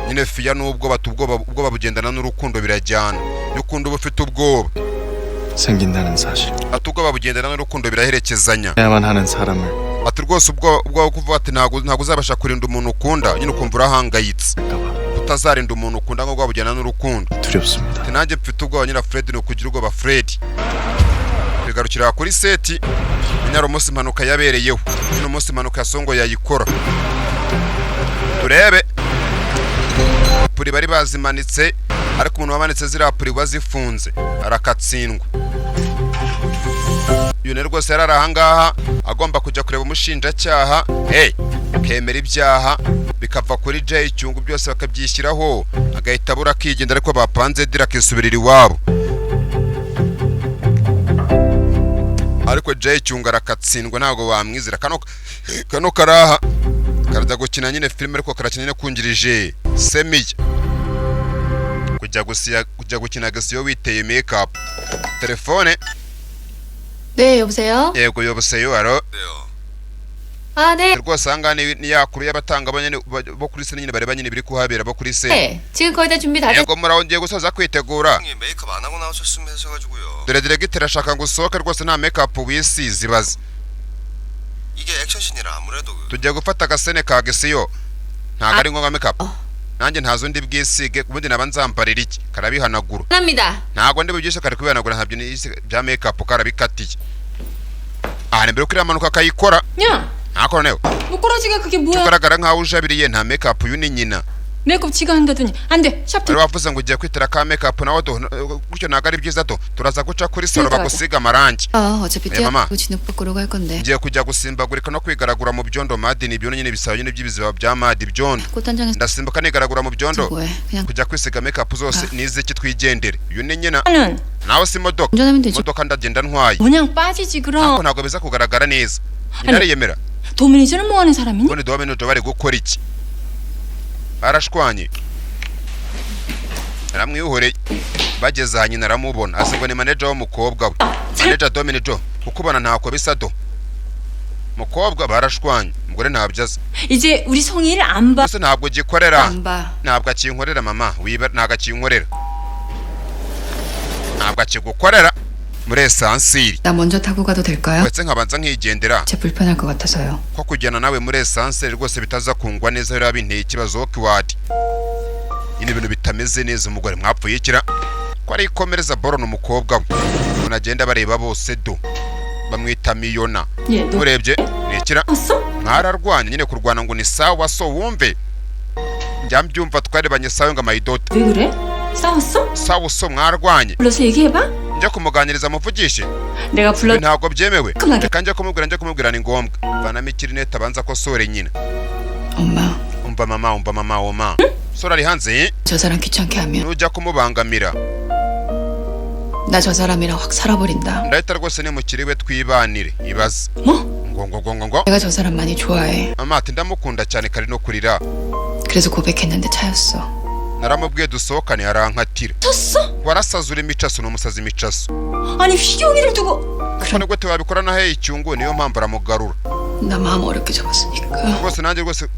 nyine fiya n'ubwoba ubwoba bugendana n'urukundo birajyana iyo ukunda uba ufite ubwoba 생긴다는 사실. ati ubwoba bugendana n'urukundo biraherekezanya 해야만 하는 사람을 ati rwose ubwoba kuvuga ati ntabwo uzabasha kurinda umuntu ukunda nyine ukumva urahangayitse 할까봐 utazarinda umuntu ukunda ngo ubwoba bugendana n'urukundo 두렵습니다. ati nanjye mfite ubwoba nyine Fred ni ukugira ubwoba Fred bigarukira kuri seti nyine umunsi impanuka yabereyeho nyine umunsi impanuka yasongo yayikora turebe puri bari bazimanitse ariko umuntu wamanitse ziriya puri wazifunze arakatsindwa uyu ni rwose yari ari ahangaha agomba kujya kureba umushinjacyaha kemera ibyaha bikava kuri Jay Cyungu byose bakabyishyiraho agahita abura akigenda ariko bapanze dira akisubirira iwabo ariko Jay Cyungu arakatsindwa ntabwo wamwizira kano karaha karajya gukina nyine filime ariko karakina nyine kungirije semiya kujya gukina gasiyo witeye make-up telefone 네, 여보세요? yego yoboseyo aro 아, 네. rwose ahangaha ni yakuru y'abatanga bo kuri se nyine bareba nyine biri kuhabera bo kuri se 네, 지금 거의 다 준비 다 됐... yego muraho ngiye gusoza kwitegura 메이크업 안 하고 나오셨으면 해서가지고요. dore diregiteri ashaka ngo usohoke rwose nta make-up wisize ibaze 이게 액션씬이라 아무래도 tugiye gufata agasene ka gesiyo ntabwo ari ngombwa make-up nanjye ntazo ndi bwisige ubundi naba nzambarira iki karabihanagura 합니다. ntabwo ndi bubyishe kare kubihanagura ntabyo bya make-up karabikatiye aha mbere kuri amanuka akayikora 야, ntako noneho 부끄러지게 그게 뭐야? tugaragara nkaho ujabiriye nta make-up uyu ni nyina 메이크업 지가 한다더니 안 돼, 샵 wari wavuze ngo ugiye kwitera ka make-up nawe gutyo ntabwo ari byiza to turaza guca kuri salo 그러니까. bagusiga amarangi 어차피 네, 마마. 뛰어가고 진흙밖으로 갈 건데 ngiye kujya gusimbagurika no kwigaragura mu byondo madini ibyondo nyine bisaba nyine by'ibiziba bya madi ibyondo 꽃단장에서 ndasimbuka nigaragura mu byondo 뭐해 그냥 kujya kwisiga make-up zose n'iziki twigendere uyu ni nyina 는 nawe si imodoka 운전하면 되지 imodoka ndagenda ntwaye 그냥 빠지지 ariko 그럼. ntabwo biza kugaragara neza nyina ariyemera 도민이즈는 뭐 하는 사람이니? ubundi dobe n'ujo bari gukora iki barashwanye aramwihoreye bageze aha nyina aramubona asigwa ni manager w'umukobwa we manager Dominico kukubona ntako bisa do mukobwa barashwanye umugore ntabyaza 이제 우리 성희를 안 봐. ese ntabwo gikorera 안 봐. ntabwo akinkorera mama wiba ntabwo akinkorera ntabwo akigukorera muri esansiri 나 먼저 타고 가도 될까요? ndetse nkabanza nkigendera 제 불편할 것 같아서요. ko kujyana nawe muri esansiri rwose bitaza kungwa neza rero binteye ikibazo kiwadi ini bintu bitameze neza umugore mwapfuye ikira ko ari ikomereza boro n'umukobwa we umuntu agenda bareba bose do bamwita Miyona 예, 너 murebye nikira 왔어? mwararwanye nyine kurwana ngo ni sawa so wumve njya mbyumva twarebanye sawa ngo amayidote 왜 그래? 싸웠어? sawa so mwarwanye 불러서 얘기해봐. njya kumuganiriza muvugishe 내가 불러. ntabwo byemewe 그만해. reka njya kumubwira ni ngombwa vanamo ikirinete abanza ko sore nyina 엄마, umva mama oma sore ari hanze 저 사람 귀찮게 하면 nujya kumubangamira 나 저 사람이랑 확 살아버린다. ndahita rwose nimukiri we twibanire ibaze ngo 내가 저 사람 많이 좋아해. mama ati ndamukunda cyane kari no kurira 그래서 고백했는데 차였어. naramubwiye dusohokane arankatira 쳤어? warasazura imicaso n'umusazi imicaso 아니 휘경이를 두고. ko nibwo wabikora na hey icyungu niyo mpamvu aramugarura 나 마음 어렵게 접었으니까. rwose nanjye rwose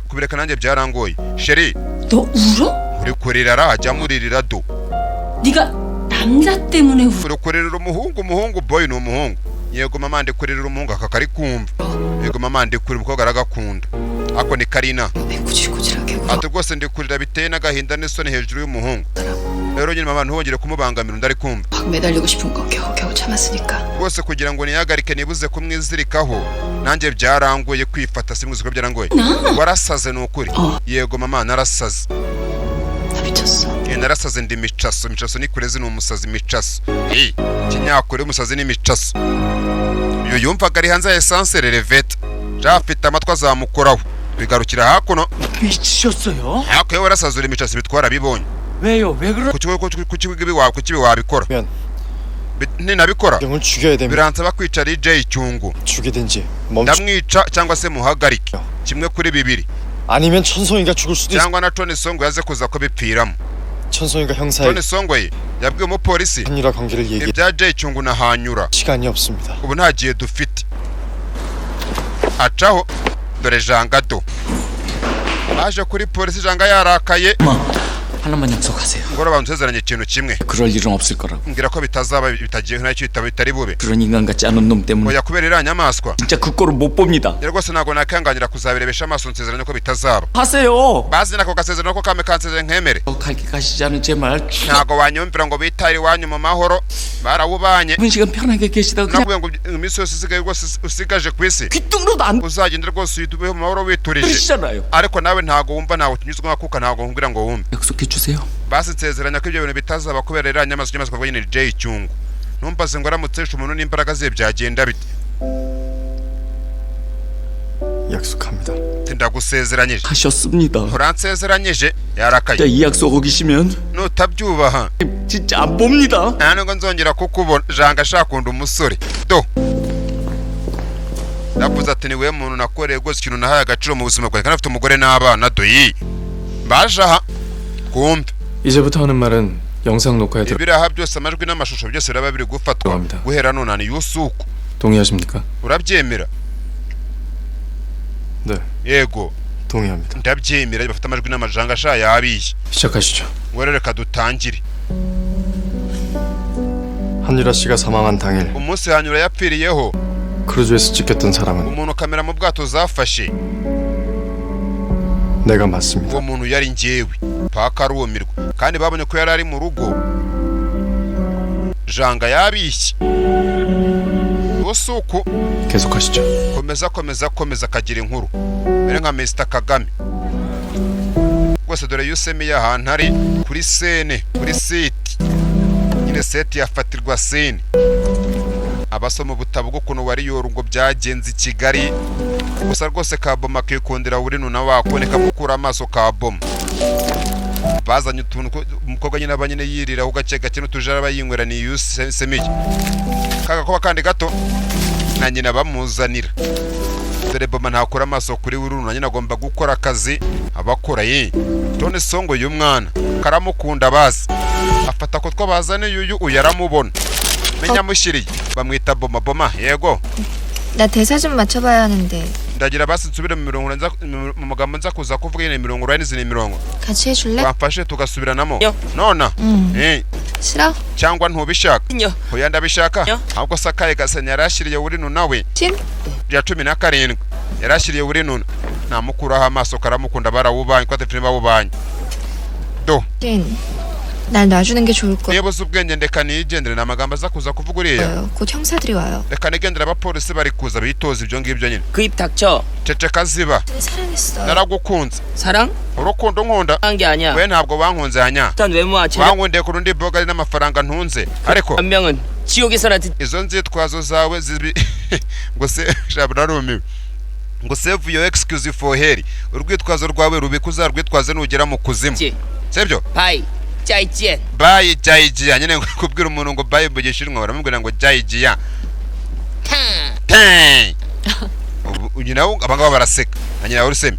kubireka nanjye byarangoye sheri 너 울어? uri kurirara ajya muririra do 네가 남자 때문에 울어. uri kuririra umuhungu boy ni umuhungu yego mama ndi kuririra umuhungu aka kari kumva yego mama ndi kurira umukobwa aragakunda ako ni Karina 구질구질하게 울어. ati rwose ndi kurira biteye n'agahinda n'isoni hejuru y'umuhungu rero nyine mama ntuhongere kumubangamira undi ari kumva 확 매달리고 싶은 거 겨우겨우 참았으니까. rwose kugira ngo niyagarike nibuze kumwizirikaho nanjye byarangoye kwifata simwizi ko byarangoye warasaze ni ukuri yego mama narasaze 나 미쳤어. narasaze ndi micaso ni kurezi ni umusazi micaso kinyakure umusazi ni micaso uyu yumvaga ari hanze ya esanse relevete jafite amatwi azamukoraho bigarukira hakuno 미치셨어요? hakuye warasaze uri micaso bitwara bibonye 왜요? 왜 그러? kuki wabikora 면 ninabikora 영을 죽여야 됩니다. biransaba kwica DJ Cyungu 죽이든지 멈추 ndamwica cyangwa se muhagarike kimwe kuri bibiri 아니면 천송이가 죽을 수도 있어. cyangwa na Tony Songo yaze kuza kubipfiramo 천송이가 형사의 Tony Songo yabwiye umupolisi 합리화 관계를 얘기. ibya DJ Cyungu na hanyura 시간이 없습니다. ubu nta gihe dufite acaho dore jangado aje kuri polisi janga yarakaye 하나만 약속하세요. ngoro bansezeranye ikintu kimwe 그럴 일은 없을 거라고. ngira ko bitazaba bitagiye ntacyo bitari bube 그런 인간 같지 않은 놈 때문에 oya kubera iriya nyamaswa 진짜 그 꼴을 못 봅니다. rwose ntabwo nakanganira kuzabirebesha amaso nsezeranye ko bitazaba 하세요. bazi nako gasezerano ko kame kansezeranye nkemere 갈게 가시지 않은 제 말. ntabwo wanyumvira ngo bitahire iwanyu mu mahoro barawubanye 한 시간 편하게 계시다가 그냥 nakubwiye ngo iminsi yose isigaye rwose usigaje ku isi 귀뚱으로도 안 uzagenda rwose ubeho mu mahoro witurije 그러시잖아요. ariko nawe ntabwo wumva ntawe tunyuzwe nkakuka ntabwo nkubwira ngo wumve 약속해 주세요. basi nsezeranya ko ibyo bintu bitazaba kubera iriya nyamaswa kwa nyine DJ Cyungu numbaze ngo aramutesha umuntu n'imbaraga ze byagenda bite 약속합니다. ndagusezeranyije 하셨습니다. uransezeranyije yarakaye 진짜 이 약속 어기시면 nutabyubaha 진짜 안 봅니다. nta nubwo nzongera kukubona janga ashakunda umusore do navuze ati ni we muntu nakoreye rwose ikintu nahaye agaciro mu buzima bwanjye kandi afite umugore n'abana doyi baje aha kumve 이제부터 하는 말은 영상 녹화에 들어. ibiraha byose amajwi n'amashusho byose biraba biri gufatwa 감사합니다. guhera none ni yusuku 동의하십니까? urabyemera 네, yego 동의합니다. ndabyemera bafite amajwi n'amajanga sha yabiye 시작하시죠. ngo rero reka dutangire 한유라 씨가 사망한 당일 umunsi hanyura yapfiriyeho 크루즈에서 찍혔던 사람은 umuntu kamera mu bwato zafashe 내가 맞습니다. uwo muntu yari njyewe paka arumirwa kandi babonye ko yari ari mu rugo janga yabishye usuku 계속하시죠. komeza kagira inkuru mbere nka Mr Kagame rwose dore Yusemi ahantu ari kuri sene kuri seti nyine seti yafatirwa sene abasoma ubutabo bw'ukuntu wari yoru ngo byagenze i Kigali gusa rwose kaboma kikundira uri nuna wakuboneka gukura amaso kaboma bazanye utuntu umukobwa nyine abanyine yirira ugake gake n'utujara bayinywera ni Yusemi kaga kuba kandi gato na nyina bamuzanira dore boma ntakura amaso kuri Wirununa nyine agomba gukora akazi abakora ye. Tony Songo y'umwana karamukunda bazi afata ko twabazane yuyu uyaramubona menya mushiriye bamwita boma yego 나 대사 좀 맞춰봐야 하는데 ndagira basi nsubire mu mirongo mu magambo nza kuza kuvuga ine mirongo rani zini mirongo 같이 해줄래? bamfashe tugasubiranamo nona 싫어? cyangwa ntubishaka hoya ndabishaka ahubwo Sakaye Gasanya yarashiriye Wirununa nawe ya 17 yarashiriye Wirununa namukuraho amaso karamukunda barawubanye ko atefilime babubanye do 날 놔주는 게 좋을 거야. niba uzi ubwenge ndeka nigendere n'amagambo aza kuza kuvuga uriya 곧 형사들이 와요. reka nigendere abapolisi bari kuza bitoza ibyo ngibyo nyine 그 입 닥쳐. ceceka ziba 사랑했어. naragukunze 사랑? urukundo nkunda 한 게 아니야. we ntabwo bankunze hanya 일단 외모와 체력 bankundiye ku rundi boga n'amafaranga ntunze ariko 한 명은 지옥에서나 듣. izo nzitwazo zawe zibi ngo se narumiwe ngo save your excuse for heri urwitwazo rwawe rubika uzarwitwaze nugera mu kuzimu sibyo 바이. 짜이찌엔. bayi jayijiya nyine kubwira umuntu ngo bayi mu gishinwa baramubwira ngo jayijiya nyina abangaba baraseka nyina uruseme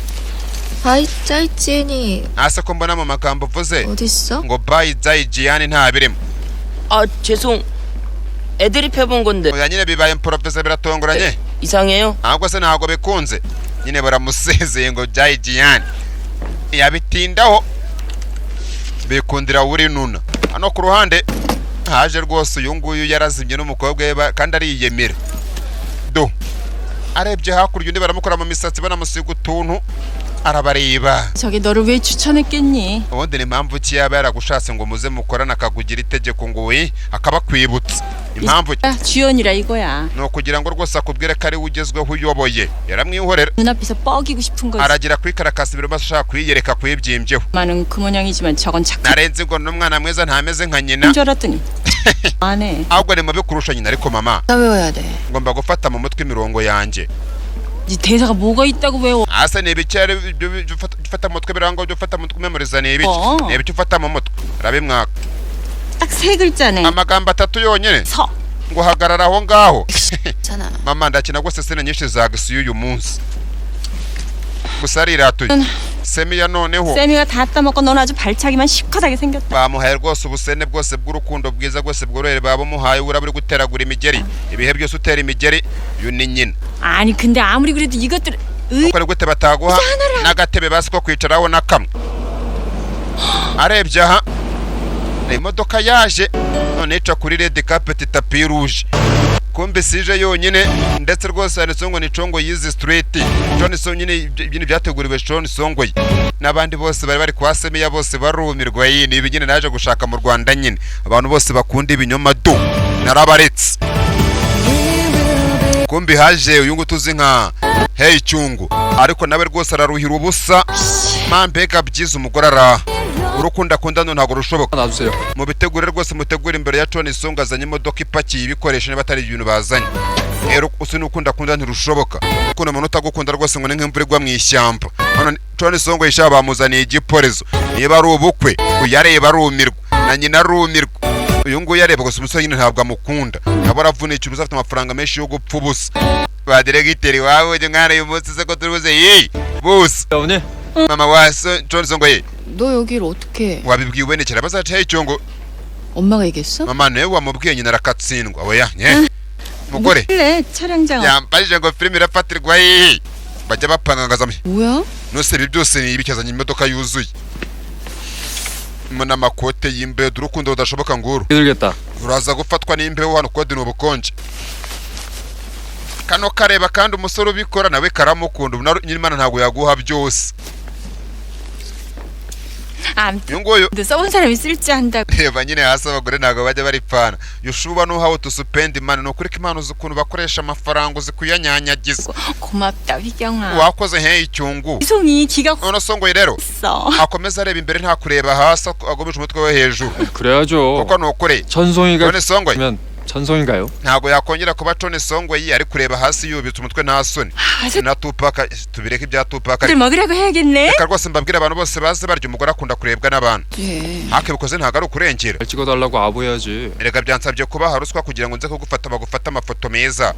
바이 짜이찌엔이 ase ko mbona mu magambo uvuze 어딨어? ngo bayi jayijiyani nta birimo 아 죄송. 애드립 해본 건데. oya nyine bibaye professor biratongoranye 이상해요? ahubwo se ntabwo bikunze nyine baramusezeye ngo jayijiyani yabitindaho bikundira Wirununa hano ku ruhande haje rwose uyu nguyu yarazimye n'umukobwa we kandi ariyemera do arebye hakurya undi baramukora mu misatsi banamusiga utuntu arabareba 저기 너를 왜 추천했겠니? ubundi ni impamvu ki yaba yaragushatse ngo muze mukorane akakugira itegeko ngo we akabakwibutsa impamvu 주연이라 이거야. ni ukugira ngo rwose akubwire ko ari we ugezweho uyoboye yaramwihorera 눈앞에서 뻐기고 싶은 거지. aragira kuri karakasi biro ashaka kwiyereka kwibyimbyeho 많은 그 모양이지만 저건 착한 narenze ngo n'umwana mwiza ntameze nka nyina 줄 알았더니 안 해. ahubwo ari mubi kurusha nyina ariko mama 나 외워야 돼. ngomba gufata mu mutwe imirongo yanjye 네 대사가 뭐가 있다고 외워? asa ni ibiceri ufata mu mutwe biranga byo ufata mu mutwe memoriza ni ibiki ni ibiki ufata mu mutwe rabimwaka 딱 세 글자네. amagambo atatu yonyine 서. ngo hagarara aho ngaho 괜찮아. mama ndakina rwose sene nyinshi zagasuye uyu munsi gusa ariratuye semiya noneho 세미가 다 따먹고 넌 아주 발차기만 시커하게 생겼다. bamuhaye rwose ubusene bwose bw'urukundo bwiza bwose bworohere babumuhaye uraburi guteragura imigeri ibihe byose utera imigeri uyu ni nyina 아니 근데 아무리 그래도 이것들 uko ari gute bataguha n'agatebe basi ko kwicaraho na kamwe arebye aha ni imodoka yaje none ica kuri red carpet tapi rouge kumbe sije yonyine ndetse rwose handitseho ngo ni Congo Yizi Street John Songo nyine ibintu byateguriwe John Songo n'abandi bose bari kwa Semiya bose barumirwa yini ibigine naje gushaka mu Rwanda nyine abantu bose bakunda ibinyoma do narabaretse kumbe haje uyu ngo tuzi nka Hey Cyungu ariko nawe rwose araruhira ubusa mambega byiza umugore ara urukunda kundano ntago rushoboka 놔주세요. mu bitegure rwose mutegura imbere ya John Songo azanye imodoka ipakiye ibikoresho niba atari ibintu bazanye rero usi n'ukunda kunda ntirushoboka kuko umuntu utagukunda rwose ngo ni nk'imvura igwa mu ishyamba hano John Songo yishaba bamuzaniye igiporezo niba ari ubukwe uyareba arumirwa na nyina arumirwa uyu nguyu yareba gusa umusore nyine ntabwo amukunda nabo aravunika uruza afite amafaranga menshi yo gupfa ubusa ba diregiteri wawe mwana uyu munsi se ko turibuze ye bose 오늘 mama wa John Songo ye 너 여기를 어떻게? wabibwiwe nekera bazaca Hey Cyungu 엄마가 얘기했어? mama nawe wamubwiye nyina arakatsindwa oya nye mugore 그래 촬영장. yambajije ngo filime irafatirwa hehe bajya bapangaza 뭐야? nose ibi byose ni ibikezanye imodoka yuzuye muna makote y'imbeho urukundo rudashoboka nguru 들겠다. uraza gufatwa n'imbeho hano kode n'ubukonje kano kareba kandi umusore ubikora nawe karamukunda nyine Imana ntabwo yaguha byose uyu nguyu 근데 써본 사람이 쓸지 한다고. reba nyine hasi abagore ntabwo bajya baripfana yushuba n'uhawe tusupendi imana ni ukuri ko impano uzi ukuntu bakoresha amafaranga uzi kuyanyanyagiza 고맙다 휘경아. wakoze Hey Cyungu 이송이 기가 none Songo rero 컸어. akomeza areba imbere nta kureba hasi agomesha umutwe we hejuru 그래야죠. kuko ni ukuri 전송이가 none Songo 면 전송인가요? ntabwo yakongera kuba John Songo ari kureba hasi yubitse umutwe nta soni na Tupac tubireke ibya Tupac 들 먹으라고 해야겠네. reka rwose mbabwira abantu bose baze barya umugore akunda kurebwa n'abantu hakebikoze ntabwo ari ukurengera 잘 찍어달라고 아부해야지. reka byansabye kubaha ruswa kugira ngo nze kugufata bagufata amafoto meza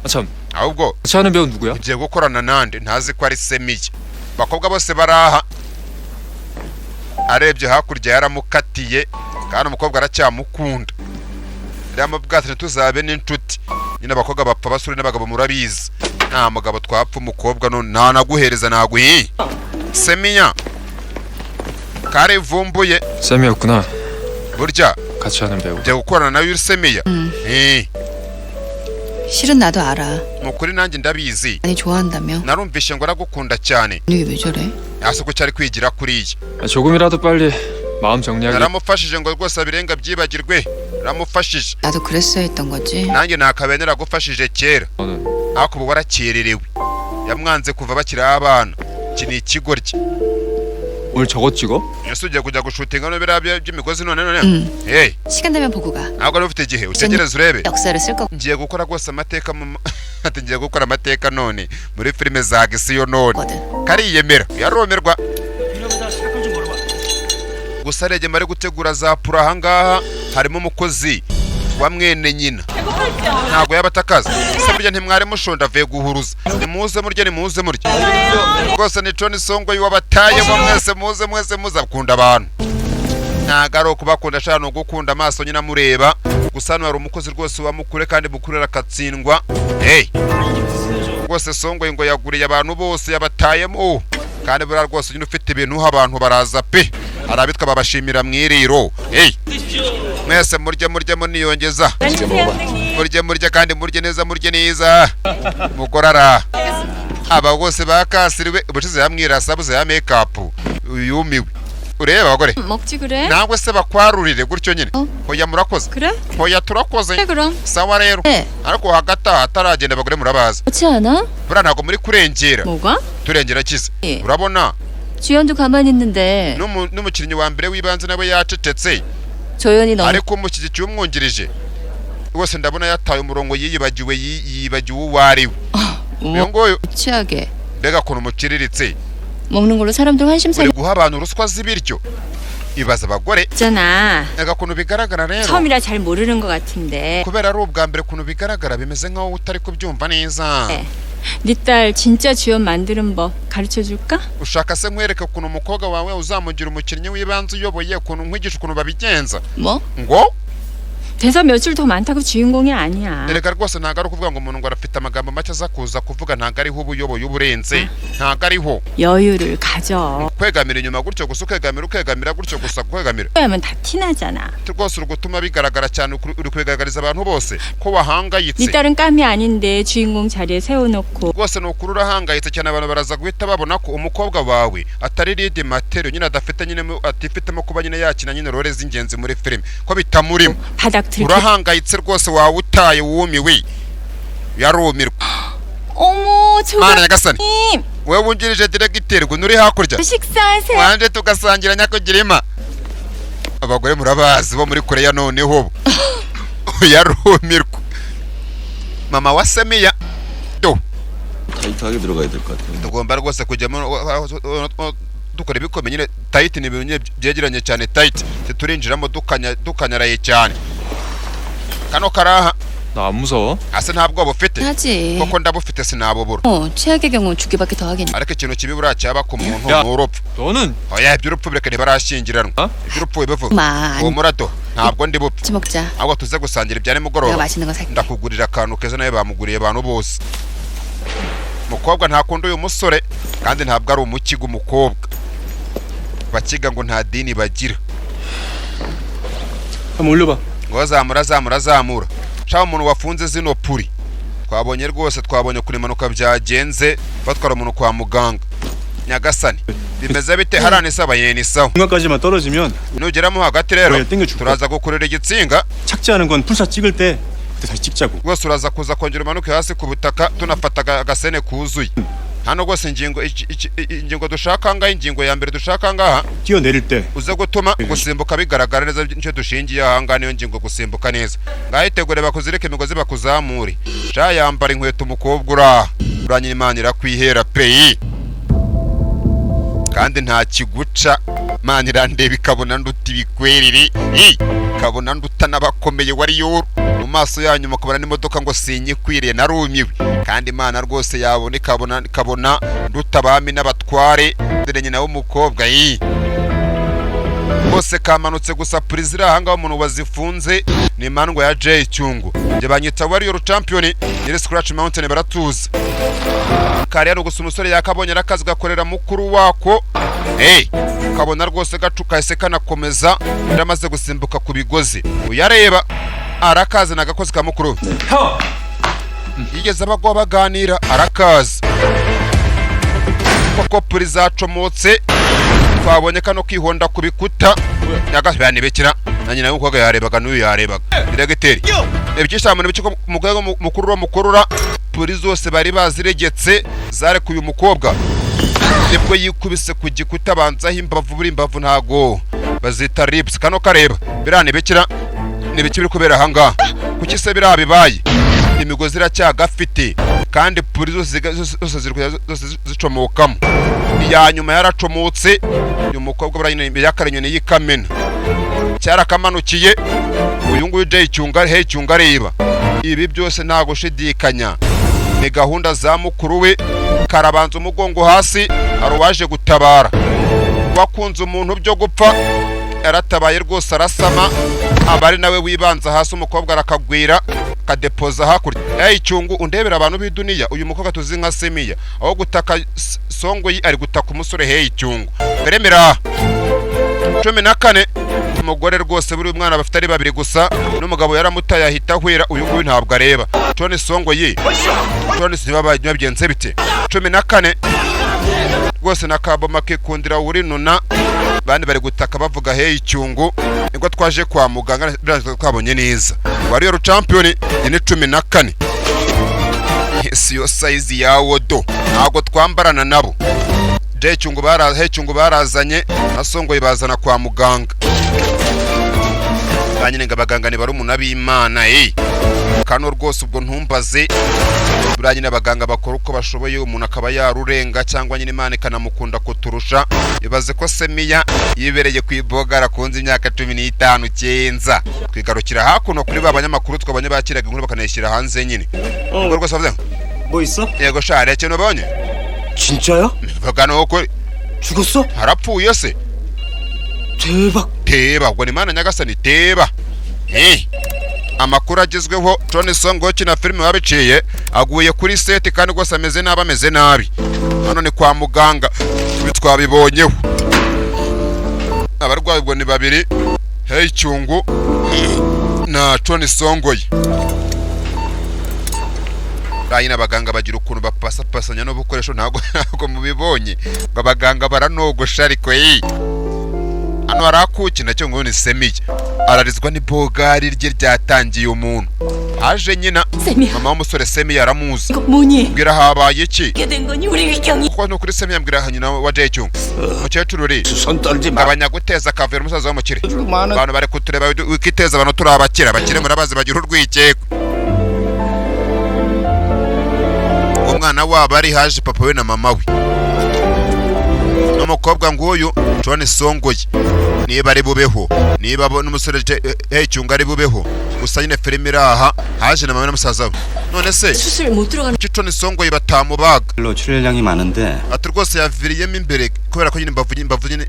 참 ahubwo 같이 하는 배우 누구야? ugiye gukorana nande ntazi ko ari Semiya. Bakobwa bose baraha arebye hakurya yaramukatiye kandi umukobwa aracyamukunda. Yaramubwira ati tuzabe n'inshuti. Nyine abakobwa bapfa basuri n'abagabo murabizi. Nta mugabo twapfa umukobwa none nta naguhereza naguhi. Semiya kare vumbuye 쌤이었구나. burya 같이 하는 배우. ugiye gukorana nawe Semiya. 실은 나도 알아. Mukuri nanjye ndabizi. 많이 좋아한다며? narumvishe ngo aragukunda cyane. 분위기 왜 저래? Asuko cyari kwigira kuriya. 조금이라도 빨리 마음 정리하게. naramufashije ngo rwose abirenga byibagirwe. Naramufashije. 나도 그랬어야 했던 거지. nanjye nakabenera gufashije kera. 너는 ariko ubu warakererewe. yamwanze kuva bakiri abana. Iki ni ikigoryi. 오늘 저거 찍어? ese ugiye kujya gushutinga no biriya by'imigozi none. Hey, 시간 되면 보고 가. ntabwo ari ufite igihe utegereze urebe. 역사를 쓸 거. ngiye gukora rwose amateka ati ngiye gukora amateka none muri filime za gisiyo none. 거든. kariyemera yaromerwa. gusa regema ari gutegura za pura ahangaha harimo umukozi wa mwene nyina ntabwo yabatakaza. se burya ntimwari mushonda avuye guhuruza. nimuze murye nimuze murye rwose ni John Songo wabatayemo mwese muze akunda abantu. ntabwo ari ukubakunda ashaka no gukunda amaso nyine amureba. gusa hano hari umukozi rwose wamukure kandi mukurera akatsindwa. Hey, rwose Songo ngo yaguriye abantu bose yabatayemo kandi buriya rwose nyine ufite ibintu abantu baraza pe. hari abitwa babashimira mwiriro. Hey, mwese murye muniyongeza. murye kandi murye neza mugorara. aba bose bakasiriwe ubushize yamwirasa buze ya makeup yumiwe. ureba abagore 먹지 그래? nangwe se bakwarurire gutyo nyine. hoya murakoze. 그래? hoya turakoze. 그래 그럼. sawa rero. ariko hagati ataragenda abagore murabaza. 그렇지 않아? buriya ntabwo muri kurengera. 뭐가? turengera kize. 예. urabona 주연도 가만히 있는데 n'umukinnyi wa mbere w'ibanze nawe yacecetse 조연이 너무 ariko umushyigikiye umwungirije rwose ndabona yataye umurongo yibagiwe uwo ari we. uyu nguyu 취하게 mbega ukuntu umuciriritse. 먹는 걸로 사람들 환심사 uri guha abantu ruswa z'ibiryo. ibaza abagore 있잖아. mbega ukuntu bigaragara rero 처음이라 잘 모르는 것 같은데. kubera ari ubwa mbere ukuntu bigaragara bimeze nk'aho utari kubyumva neza. 네 딸 진짜 주연 만드는 법 가르쳐 줄까? ushaka se nkwereke ukuntu umukobwa wawe uzamugira umukinnyi w'ibanze uyoboye ukuntu nkwigisha ukuntu babigenza. 뭐? ngo 대사 며칠 더 많다고 주인공이 아니야. erega rwose ntabwo ari ukuvuga ngo umuntu ngo arafite amagambo make aza kuza kuvuga ntabwo ariho uba uyoboye uburenze. ntabwo ariho 여유를 가져. kwegamira inyuma gutyo gusa ukegamira gutyo gusa kwegamira 하면 다 티나잖아. rwose uri gutuma bigaragara cyane. uri kwegaragariza abantu bose ko wahangayitse. 네 딸은 깜이 아닌데 주인공 자리에 세워놓고 rwose ni ukuri urahangayitse cyane. abantu baraza guhita babona ko umukobwa wawe atari lead material nyine atifitemo kuba nyine yakina nyine role z'ingenzi muri filime ko bitamurimo. 바닥 들고. urahangayitse rwose wawe utaye wumiwe yarumirwa. 어머 mana nyagasani 조가님 wewe wungirije diregiteri ngo nuri hakurya 식사하세요. wanje tugasangira nyakugirima. abagore murabazi bo muri Korea noneho yarumirwa. mama wa Semiya do 타이트하게 들어가야 될 것 같아요. tugomba rwose kujyamo dukora ibikomeye nyine. tight ni ibintu nyine byegeranye cyane. tight turinjiramo dukanyaraye cyane. kano karaha 나 안 무서워? ase nta bwoba ufite. 하지. koko ndabufite sinabubura. 최악의 경우 죽기밖에 더 하겠네. ariko ikintu kibi buriya cyaba ku muntu 야. ni urupfu. 너는 oya iby'urupfu bireke ntibarashyingiranwa. iby'urupfu bivuga 마. uwo murato ntabwo ndi bupfe. 같이 먹자. ahubwo tuze gusangira ibya 내가 nimugoroba. 맛있는 거 살게. ndakugurira akantu keza nawe bamuguriye abantu bose. umukobwa ntakunda uyu musore kandi ntabwo ari umukiga umukobwa. bakiga ngo nta dini bagira. 한번 올려봐. ngo zamura shaka umuntu wafunze zino puri. twabonye kuri impanuka byagenze batwara umuntu kwa muganga. nyagasani bimeze bite harane isaba yeni sawa. 중간까지만 떨어지면 nugeramo hagati rero 그래, 땡겨줄게. turaza gukurira igitsinga. 착지하는 건 풀샷 찍을 때 그때 다시 찍자고. rwose uraza kuza kongera umanuke hasi ku butaka tunafata agasene kuzuye. hano rwose ingingo dushaka ngaha ingingo ya mbere dushaka ngaha 뛰어내릴 때 uze gutuma gusimbuka bigaragara neza. nicyo dushingiye aha ngaha niyo ngingo gusimbuka neza. ngaho itegure bakuzirike imigozi bakuzamure. sha yambara inkweto umukobwa uranyira Imana irakwihera peyi kandi nta kiguca. Imana irandeba ikabona nduta ibikwerere ikabona nduta n'abakomeye wari yoro. maso yanyu mukabona n'imodoka ngo sinyikwiriye narumiwe kandi Imana rwose yabona ikabona ndutabami n'abatware dore nyina w'umukobwa bose kamanutse gusa Prizira ahanga umuntu wazifunze ni Mandwa ya Jay Cyungu nje banyita Warrior Champion nyiri Scratch Mountain baratuza kare yari gusa umusore yakabonye arakazi gakorera mukuru wako kabona rwose gacuka ese kanakomeza ndamaze gusimbuka ku bigozi uyareba arakazi nagakozi ka mukuru yigeze abagwa baganira arakazi koko Prizira acomotse twabonye kano kwihonda ku bikuta nyagashyane bekira na nyina y'umukobwa yarebaga n'uyu yarebaga diregiteri ebyishamwe n'ibiki mugwego mukurura Puri zose bari baziregetse zarekuye umukobwa nibwo yikubise ku gikuta banzaho imbavu buri imbavu ntago bazita ribs kano kareba birane bekira nibiki biri kubera hanga kuki se birabibaye imigozi iracyagafite kandi Puri zose zicomokamo iya nyuma yaracomotse uyu mukobwa buranyine yakarenyone yikamena cyarakamanukiye uyu nguyu Jay Cyunga reba ibi byose nta gushidikanya ni gahunda za mukuru we karabanza umugongo hasi aruwaje gutabara wakunze umuntu byo gupfa yaratabaye rwose arasama abari nawe wibanza hasi umukobwa arakagwira kadepoza hakurya Cyungu undebera abantu b'iduniya uyu mukobwa tuzi nka Semiya aho gutaka Songoyi ari gutaka umusore Cyungu beremera 14 umugore rwose buri umwana bafite ari babiri gusa n'umugabo yaramutaye ahita hwera uyu nguyu ntabwo areba Tony Songoyi Tony sibabagenze bite 14 rwose nakaboma kikundira uri nuna bandi bari gutaka bavuga Cyungu nibwo twaje kwa muganga twabonye neza Warrior Champion ni 14 siyo size yawo do ntabwo twambarana nabo Jay Cyungu barazanye na Songoyi bazana kwa muganga banyine ngabaganga ni barumuna b'Imana kano rwose ubwo ntumbaze buranyine abaganga bakora uko bashoboye umuntu akaba yarurenga cyangwa nyine Imana ikanamukunda kuturusha ibaze ko Semiya yibereye kwibogara kunze imyaka 15 kenza twigarukira hakuno kuri babanyamakuru twabanye bakiraga inkuru bakanayishyira hanze nyine ubwo rwose avuze 뭐 있어? yego share cyo nabonye 진짜야? bagano uko 죽었어? harapfuye se teba ubwo ni Mana nyagasani teba amakuru agezweho Tony Songoyi kina filime wabiciye aguye kuri set kandi rwose ameze nabi hano ni kwa muganga bitwabibonyeho abarwayi ubwo ni babiri Cyungu na Tony Songoyi bayina abaganga bagira ukuntu bapasanya no bukoresho ntago mubibonye abaganga baranogosha ariko hano harakuki nacyo ngo ni Semiya ararizwa ni bogari rye ryatangiye umuntu aje nyina mama w'umusore Semiya aramuzi mbwira habaye iki kuko no kuri Semiya mbwira nyina wa Jay Cyungu mukecuru uri abanyaguteza akavera umusaza w'umukire abantu bari kutureba wikiteza abantu turabakira bakire murabazi bagira urwikeko umwana wabo ari haje papa we na mama we n'umukobwa nguyu Tony Songoyi niba ari bubeho niba n'umusore Cyungu ari bubeho gusa nyine filime iraha haje na mama n'umusaza we none se Tony Songoyi batamubaga 출혈량이 많은데 ati rwose yaviriyemo imbere kubera ko nyine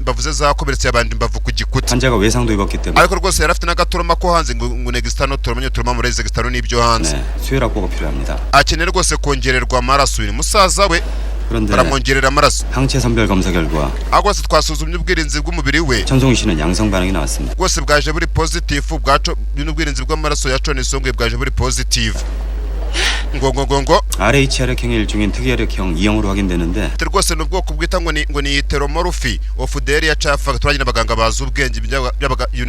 mbavuze zakomeretse abandi mbavu ku gikuta 환자가 외상도 입었기 때문에 ariko rwose yarafite n'agaturuma ko hanze ngo negistano turamenye turuma muri negistano n'ibyo hanze 수혈하고가 필요합니다. akeneye rwose kongererwa amaraso uyu musaza we baramwongerera amaraso 항체 선별 검사 결과 rwose twasuzumye ubwirinzi bw'umubiri we 천송이 씨는 양성 반응이 나왔습니다. rwose bwaje buri positive bwaco n'ubwirinzi bw'amaraso ya Tony Songoyi bwaje buri positive ngo RHR액형의 일종인 특이혈액형 E형으로 확인되는데 rwose n'ubwoko bwita ngo ni heteromorphy of dairy chafa turagina abaganga bazi ubwenge ibintu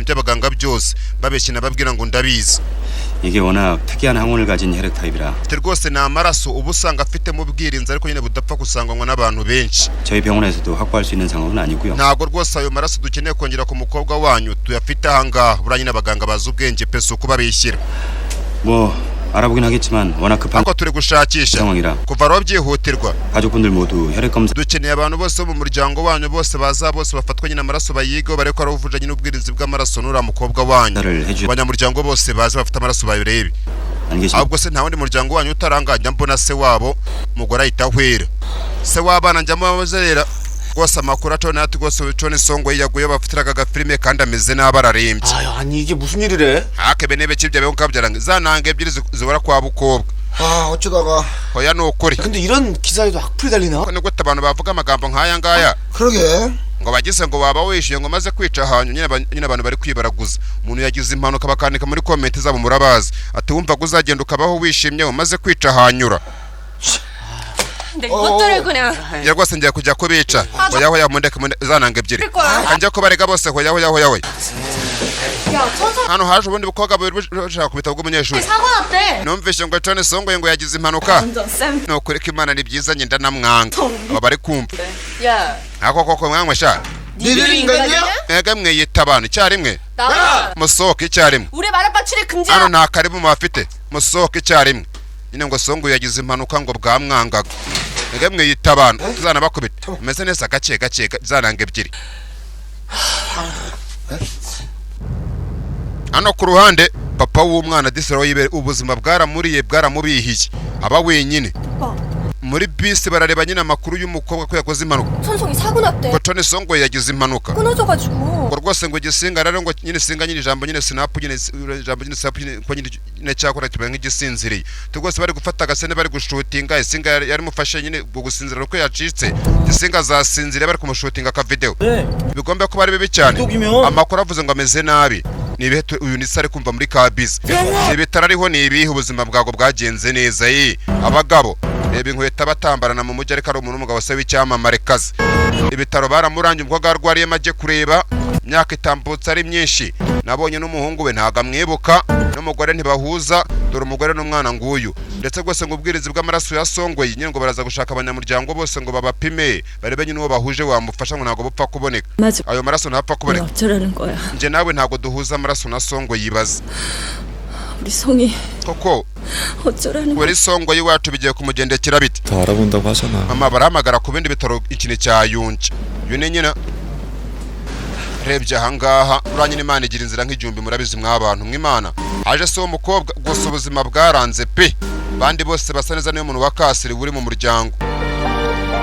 by'abaganga byose babeshye nababwira ngo ndabizi 이게 워낙 특이한 항원을 가진 혈액 타입이라 rwose ni amaraso uba usanga afite mu bwirinzi ariko nyine budapfa gusanganywa n'abantu benshi 저희 병원에서도 확보할 수 있는 상황은 아니고요. ntabwo rwose ayo maraso dukeneye kongera ku mukobwa wanyu tuyafite ahangaha buranyine abaganga bazi ubwenge pese uko babishyira 뭐 알아보긴 하겠지만 워낙 급한 ariko turi gushakisha 상황이라 kuva aho byihutirwa 가족분들 모두 혈액 검사 dukeneye abantu bose bo mu muryango wanyu bose baza bose bafatwa nyine amaraso bayigo bareko ari uvujanye n'ubwirinzi bw'amaraso n'ura mukobwa wanyu 를 해주 abanyamuryango bose baza bafite amaraso bayirebe 안 계십니까? ahubwo se nta wundi muryango wanyu utaranganya mbona se wabo mugore ahita ahwera se w'abana njyamo babazerera rwose amakuru atone ati rwose wicone songo yaguye bafitiraga agafilime kandi ameze nabi ararembye 아유, 아니 이게 무슨 일이래? akebe nebe kibye beho kabyaranga zananga ebyiri zibora kwa bukobwa 아, 어쩌다가. hoya nukuri 근데 이런 기사에도 악플이 달리나? niko abantu bavuga amagambo nk'aya ngaya 그러게. ngo bagize ngo baba wishyuye ngo maze kwica ahantu nyine abantu bari kwibaraguza umuntu yagize impanuka bakandika muri komenti zabo murabazi ati wumva ko uzagenda ukabaho wishimye umaze kwica ahanyura 근데 이것들을 그냥 ya rwose ngiye kujya kubica hoya hoya mundeke zananga ebyiri kanjye kubarega bose hoya hoya hoya hoya hano haje ubundi bukobwa bushaka ku bitabo bw'umunyeshuri 사고 났대. numvise ngo Tony Songo ngo yagize impanuka 완전 쌤. no kureka imana ni byiza nyenda namwanga aba bari kumva 야, ako koko mwanwe sha 니들이 인간이야? ega mwiyita abantu icyarimwe 나. musohoke icyarimwe 우리 말아빠 출입 금지야. hano nta karibu mubafite musohoke icyarimwe nyine ngo Songo yagize impanuka ngo bwamwangaga ega mwiyita abantu tuzanabakubita umeze neza gake gake zananga ebyiri hano ku ruhande papa w'umwana disero yibe ubuzima bwaramuriye bwaramubihiye aba wenyine muri bisi barareba nyine amakuru y'umukobwa ko yakoze impanuka 천송이 사고 났대. ko Tony Songo yagize impanuka 끊어져가지고. ngo rwose ngo gisinga rero ngo nyine singa nyine ijambo nyine sinapu nyine ijambo nyine sinapu nyine ko nyine cyakora kibaye nk'igisinziriye tu rwose bari gufata agasene bari gushutinga isinga yari mufashe nyine ubwo gusinzira uko yacitse gisinga zasinzira bari kumushutinga ka video bigomba ko bari bibi cyane amakuru avuze ngo ameze nabi ni ibihe uyu ni sare kumva muri kabisi ibitaro ariho ni ibihe ubuzima bwago bwagenze neza abagabo reba inkweto batambarana mu mujyi ariko ari umuntu w'umugabo se w'icyamamare kazi ibitaro baramurangiye umukobwa arwariye majye kureba imyaka itambutse ari myinshi nabonye n'umuhungu we ntago amwibuka n'umugore ntibahuza dore umugore n'umwana nguyu ndetse rwose ngo ubwirizi bw'amaraso ya Songo nyine ngo baraza gushaka abanyamuryango bose ngo babapime barebe nyine uwo bahuje wamufasha ngo ntago bupfa kuboneka ayo maraso ntapfa kuboneka 어쩌라는 거야. nje nawe ntago duhuza amaraso na Songo yibaza 우리 송이 koko 어쩌라는 wari Songo yiwacu bigiye kumugendekera bite 더 알아본다고 하잖아. mama barahamagara ku bindi bitaro ikintu cya Yunje yune nyina rebye ahangaha uranye n'Imana igira inzira nk'igihumbi murabizi mw'abantu mw'Imana aje se umukobwa gusa ubuzima bwaranze pe bandi bose basa neza niyo muntu wa kasiri uri mu muryango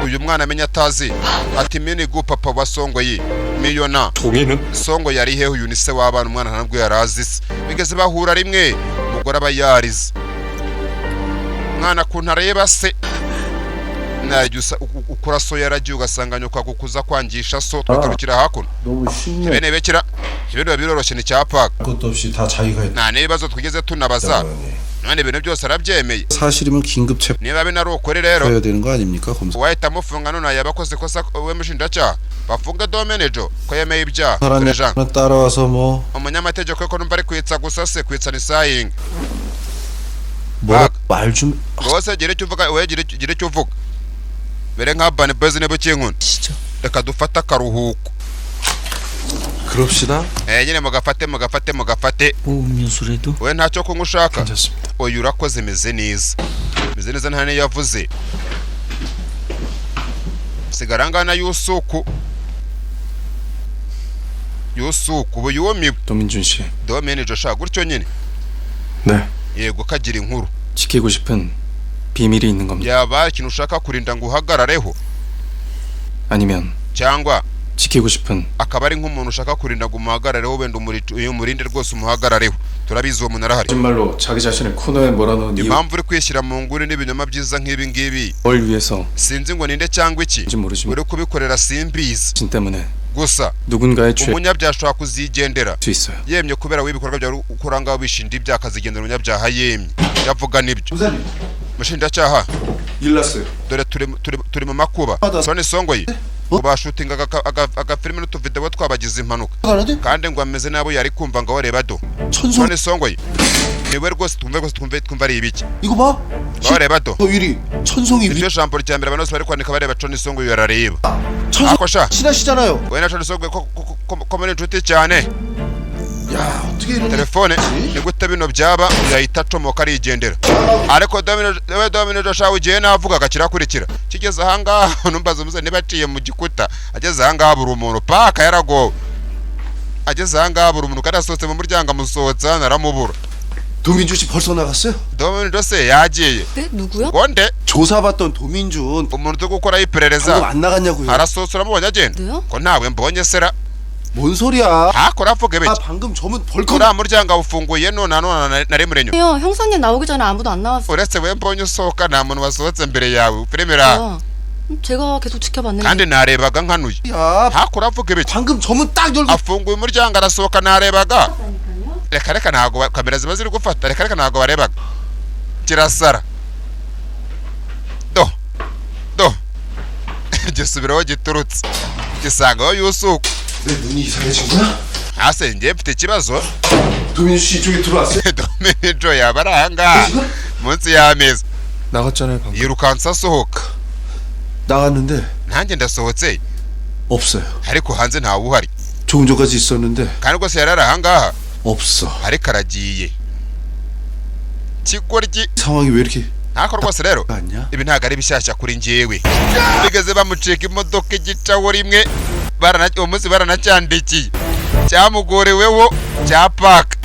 uyu mwana amenya atazi ati mini gu papa wa Songo yi miliyona Songo yari hehe uyu ni se w'abana umwana ntabwo yarazi se bigeze bahura rimwe umugore aba yarize mwana kuntareba se najya ukora so yaragiye ugasanga nyoko kukuza kwangisha so twakarukira hakuno 너무 쉽네. bene bekira ibintu biroroshye ni cyapaka 것도 없이 다 자기가 했다. nta n'ibibazo twigeze tunabaza none ibintu byose arabyemeye 사실이면 긴급 체포해야 niba bino ari ukuri rero 되는 거 아닙니까 검사? wahita amufunga none yabakoze kosa we mushinjacyaha bafunga domenejo ko yemeye ibyaha 사람이 Jean 따라와서 뭐 umunyamategeko ko numva ari kwitsa gusa se kwitsa ni saying 말좀 rwose gira icyo uvuga we gira icyo uvuga bere nka Bani Boys nebo kinkuna reka dufata akaruhuko 그럽시다. nyine mugafate 뭐 음료수라도? we ntacyo kunywa ushaka 괜찮습니다. oya urakoze meze neza nta niyo yavuze sigara ngana Yusuku ubu yumiwe 도민준 씨, domenejo shaka gutyo nyine 네, yego kagira inkuru 지키고 싶은 비밀이 있는 겁니다. yaba ikintu ushaka kurinda ngo uhagarareho 아니면 cyangwa 지키고 싶은 akaba ari nk'umuntu ushaka kurinda ngo umuhagarareho wenda umurinde rwose umuhagarareho turabizi uwo muntu arahari 거짓말로 자기 자신을 코너에 몰아넣은 이유 impamvu uri kwishyira mu nguni n'ibinyoma byiza nk'ibi ngibi 뭘 위해서 sinzi ngo ninde cyangwa iki 뭔지 모르지만 uri kubikorera simbizi 진 때문에 gusa 누군가의 죄 umunyabyaha ashobora kuzigendera 수 있어요. yemye kubera w'ibikorwa byawe ukora ngaho wishinda ibyaha akazigendera umunyabyaha yemye yavuga nibyo mushinjacyaha 일났어요. dore turi mu makuba Tony Songo yi ngo bashutinga agafilime n'utuvideo twabagize impanuka kandi ngo ameze nabo yari kumva ngo wareba do Tony Songo yi niwe rwose twumva ari ibiki 이거 봐. wareba do 일이 천송이 iryo jambo rya mbere abantu bose bari kwandika bareba Tony Songo yarareba 천송 akosha 친하시잖아요. we na Tony Songo ko muri inshuti cyane 야 어떻게 이러냐. telefone ni gute bino byaba yahita acomoka arigendera ariko Domino Joshua ugiye navuga akirakurikira kigeze ahangaha numbaza umuze niba aciye mu gikuta ageze ahangaha buri umuntu paka yaragowe ageze ahangaha buri umuntu kandi asohotse mu muryango amusohotsa naramubura. 도민준 씨 벌써 나갔어요? Domino Joshua yagiye. 네? 누구요? 뭔데? 조사받던 도민준 umuntu uri gukora iperereza 방금 안 나갔냐고요. arasohotse uramubonye agenda 네요? ko nawe mbonye sera 뭔 소리야? hakora avuga 아 biki 방금 저문 벌컥 uriya muryango awufunguye none nari murenyo 형사님 나오기 전에 아무도 안 나왔어요. uretse we mbonye usohoka nta muntu wasohotse mbere yawe firemera 제가 계속 지켜봤는데. kandi narebaga nkanuye 야 hakora avuga biki 방금 저문 딱 열고 afunguye umuryango arasohoka narebaga reka ntago kamera ziba ziri gufata reka ntago barebaga kirasara do gisubiraho giturutse gisanga yusuku 내 눈이 이상해진 거야? ase njye mfite ikibazo 도민준 씨 이쪽에 들어왔어요? Domino yaba ari ahangaha munsi y'ameza 나갔잖아요 방금. yirukanse asohoka 나갔는데 nanjye ndasohotse 없어요. ariko hanze ntawe uhari 조금 전까지 있었는데 kandi rwose yari ari ahangaha 없어. ariko aragiye kigoryi 상황이 왜 이렇게 ntako rwose rero 않냐? ibi ntago ari bishyashya kuri njyewe bigeze bamucika imodoka igicaho rimwe uwo munsi baranacyandikiye cyamugoreweho cya paka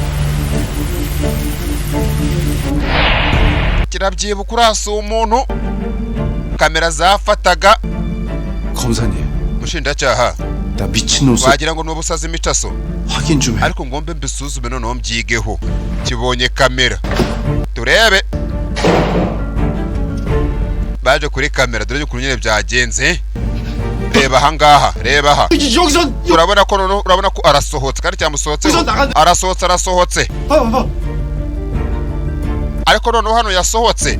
kirabyibuka urasa umuntu kamera zafataga 검사님 mushinjacyaha 나 미친놈 소 wagira ngo ni ubusazi imicaso 확인 좀 해. ariko ngombe mbisuzume noneho mbyigeho kibonye kamera turebe baje kuri kamera dore ukuntu nyine byagenze reba ahangaha reba aha 여기서 urabona ko arasohotse kandi cyamusohotseho arasohotse 봐봐. ariko noneho hano yasohotse